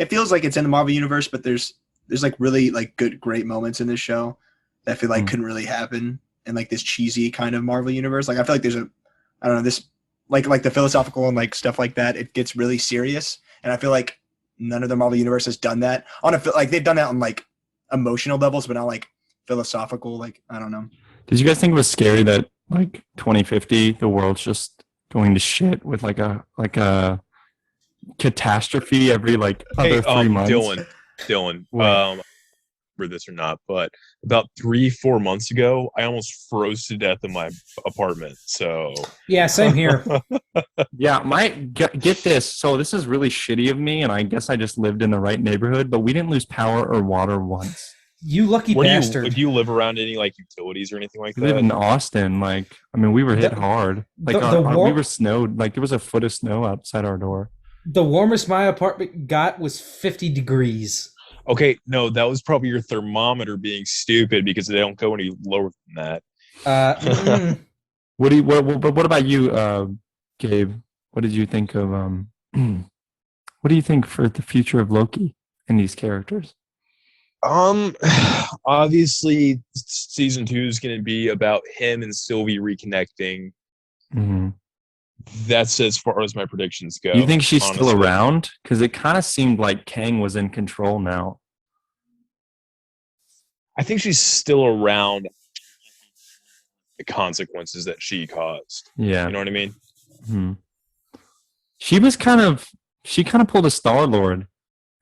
[SPEAKER 5] feels like it's in the Marvel universe, but there's like really like great moments in this show that I feel like couldn't really happen in like this cheesy kind of Marvel universe. Like I feel like there's this like the philosophical and like stuff like that. It gets really serious, and I feel like none of the Marvel universe has done that like they've done that on like emotional levels, but not like philosophical. Like I don't know.
[SPEAKER 2] Did you guys think it was scary that like 2050 the world's just going to shit with like a catastrophe every like other 3 months?
[SPEAKER 3] Dylan, for this or not, but about 3-4 months ago, I almost froze to death in my apartment. So
[SPEAKER 1] Yeah, same here.
[SPEAKER 2] Yeah, get this. So this is really shitty of me, and I guess I just lived in the right neighborhood, but we didn't lose power or water once.
[SPEAKER 1] You lucky bastard.
[SPEAKER 3] Do you live around any like utilities or anything like
[SPEAKER 2] We
[SPEAKER 3] that?
[SPEAKER 2] live in Austin. Like, I mean, we were hit hard. Like, we were snowed. Like, there was a foot of snow outside our door.
[SPEAKER 1] The warmest my apartment got was 50 degrees.
[SPEAKER 3] Okay, no, that was probably your thermometer being stupid because they don't go any lower than that.
[SPEAKER 2] What about you, Gabe? What did you think of what do you think for the future of Loki and these characters?
[SPEAKER 3] Obviously season 2 is going to be about him and Sylvie reconnecting.
[SPEAKER 2] Mm-hmm.
[SPEAKER 3] That's as far as my predictions go.
[SPEAKER 2] You think she's still around? Because it kind of seemed like Kang was in control now.
[SPEAKER 3] I think she's still around the consequences that she caused.
[SPEAKER 2] Yeah.
[SPEAKER 3] You know what I mean?
[SPEAKER 2] Mm-hmm. She kind of pulled a Star-Lord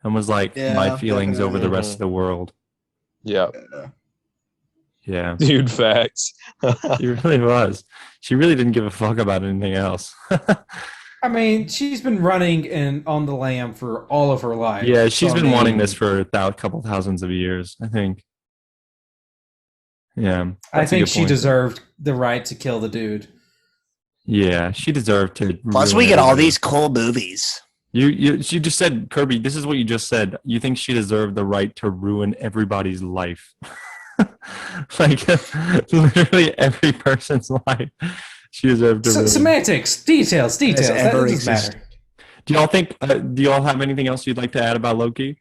[SPEAKER 2] and was like, my feelings over the rest of the world.
[SPEAKER 3] Yeah.
[SPEAKER 2] Yeah.
[SPEAKER 3] Dude, facts.
[SPEAKER 2] She really was. She really didn't give a fuck about anything else.
[SPEAKER 1] I mean, she's been running on the lam for all of her life.
[SPEAKER 2] Yeah, she's been wanting this for a couple thousands of years, I think. Yeah.
[SPEAKER 1] I think she deserved the right to kill the dude.
[SPEAKER 2] Yeah, she deserved to.
[SPEAKER 5] Plus, we get all these cool movies.
[SPEAKER 2] You just said, Kirby, this is what you just said. You think she deserved the right to ruin everybody's life. Like, literally every person's life. She deserved to ruin.
[SPEAKER 1] Semantics, details. That doesn't matter.
[SPEAKER 2] Do y'all have anything else you'd like to add about Loki?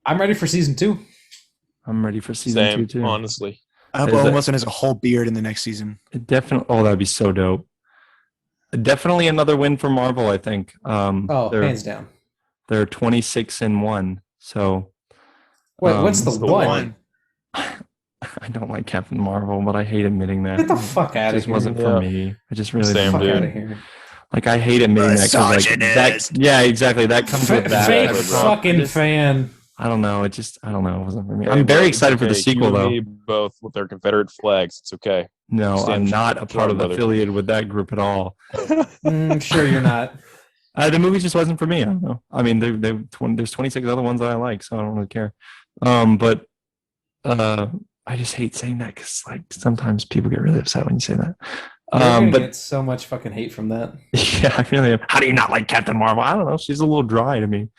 [SPEAKER 1] I'm ready for season 2.
[SPEAKER 2] I'm ready for season 2
[SPEAKER 3] Same,
[SPEAKER 2] too.
[SPEAKER 3] honestly.
[SPEAKER 5] I hope
[SPEAKER 2] Is
[SPEAKER 5] Owen
[SPEAKER 2] it-
[SPEAKER 5] Wilson has a whole beard in the next season.
[SPEAKER 2] Definitely. Oh, that'd be so dope. Definitely another win for Marvel, I think.
[SPEAKER 1] Oh,
[SPEAKER 2] they're,
[SPEAKER 1] hands down.
[SPEAKER 2] They're 26-1. So
[SPEAKER 1] Wait, what's the
[SPEAKER 3] what's the
[SPEAKER 1] one?
[SPEAKER 3] one?
[SPEAKER 2] I don't like Captain Marvel, but I hate admitting that.
[SPEAKER 1] Get the fuck out
[SPEAKER 2] It
[SPEAKER 1] of
[SPEAKER 2] just
[SPEAKER 1] here.
[SPEAKER 2] wasn't
[SPEAKER 3] Yeah.
[SPEAKER 2] for me. I just really
[SPEAKER 3] Same,
[SPEAKER 1] fuck
[SPEAKER 3] dude.
[SPEAKER 1] out of here.
[SPEAKER 2] like. I hate admitting that 'cause, like, that. Yeah, exactly. That comes with that.
[SPEAKER 1] Fake
[SPEAKER 2] type of
[SPEAKER 3] bro.
[SPEAKER 2] stuff.
[SPEAKER 1] fucking fan.
[SPEAKER 2] I don't know. It wasn't for me.
[SPEAKER 3] Hey,
[SPEAKER 2] I'm
[SPEAKER 3] bro,
[SPEAKER 2] very
[SPEAKER 3] it's
[SPEAKER 2] excited for the
[SPEAKER 3] okay.
[SPEAKER 2] sequel,
[SPEAKER 3] you and
[SPEAKER 2] though.
[SPEAKER 3] me both with their Confederate flags. It's okay.
[SPEAKER 2] No,
[SPEAKER 3] Stand
[SPEAKER 2] I'm not a part of
[SPEAKER 3] brother.
[SPEAKER 2] affiliated with that group at all.
[SPEAKER 1] Sure you're not.
[SPEAKER 2] The movie just wasn't for me. I don't know. I mean, there's 26 other ones that I like, so I don't really care. But I just hate saying that because like sometimes people get really upset when you say that.
[SPEAKER 1] You're gonna
[SPEAKER 2] But
[SPEAKER 1] get so much fucking hate from that.
[SPEAKER 2] yeah, I really am. How do you not like Captain Marvel? I don't know. She's a little dry to me.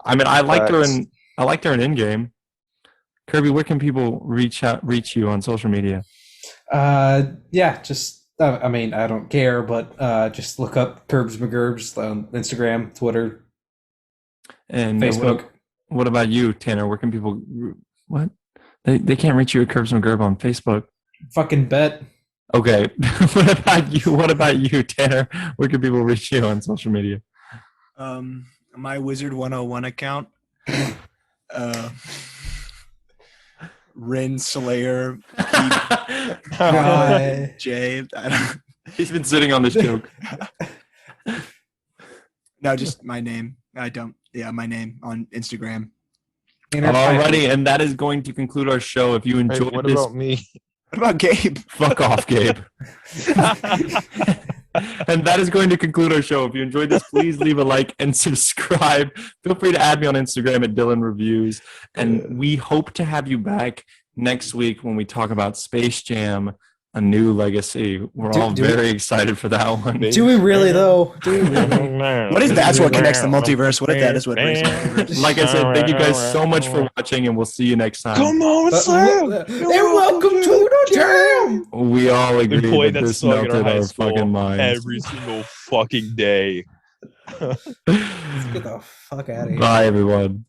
[SPEAKER 2] I mean, I liked her in Endgame. Kirby, where can people reach you on social media?
[SPEAKER 1] Yeah, just I mean, I don't care, but just look up Curbs McGurbs on Instagram, Twitter,
[SPEAKER 2] And
[SPEAKER 1] Facebook.
[SPEAKER 2] What about you, Tanner? Where can people? What? They can't reach you at Curbs McGurb on Facebook.
[SPEAKER 1] Fucking bet.
[SPEAKER 2] Okay. What about you? What about you, Tanner? Where can people reach you on social media?
[SPEAKER 5] My Wizard 101 account. Rin Slayer Jay.
[SPEAKER 2] He's been sitting on this joke.
[SPEAKER 5] No, just my name. I don't. Yeah, my name on Instagram.
[SPEAKER 2] Alrighty, and that is going to conclude our show. If you
[SPEAKER 3] Hey,
[SPEAKER 2] enjoyed
[SPEAKER 3] what
[SPEAKER 2] this,
[SPEAKER 3] about me?
[SPEAKER 5] What about Gabe?
[SPEAKER 2] fuck off, Gabe. And that is going to conclude our show. If you enjoyed this, please leave a like and subscribe. Feel free to add me on Instagram at Dylan Reviews. And we hope to have you back next week when we talk about Space Jam, A New Legacy. We're all very excited for that one.
[SPEAKER 1] Do we really though? Do we really?
[SPEAKER 5] What if that's what connects the multiverse? What if that is what brings the multiverse?
[SPEAKER 2] Like I said, thank you guys so much for watching, and we'll see you next time.
[SPEAKER 3] Come on,
[SPEAKER 1] But-
[SPEAKER 3] Sam.
[SPEAKER 1] and welcome to the jam.
[SPEAKER 2] We all
[SPEAKER 3] We
[SPEAKER 2] agree
[SPEAKER 3] played
[SPEAKER 2] that
[SPEAKER 3] that
[SPEAKER 2] this
[SPEAKER 3] song in
[SPEAKER 2] melted
[SPEAKER 3] our high
[SPEAKER 2] our
[SPEAKER 3] school
[SPEAKER 2] fucking minds.
[SPEAKER 3] every single fucking day.
[SPEAKER 1] Let's get the fuck out of here.
[SPEAKER 2] Bye, everyone.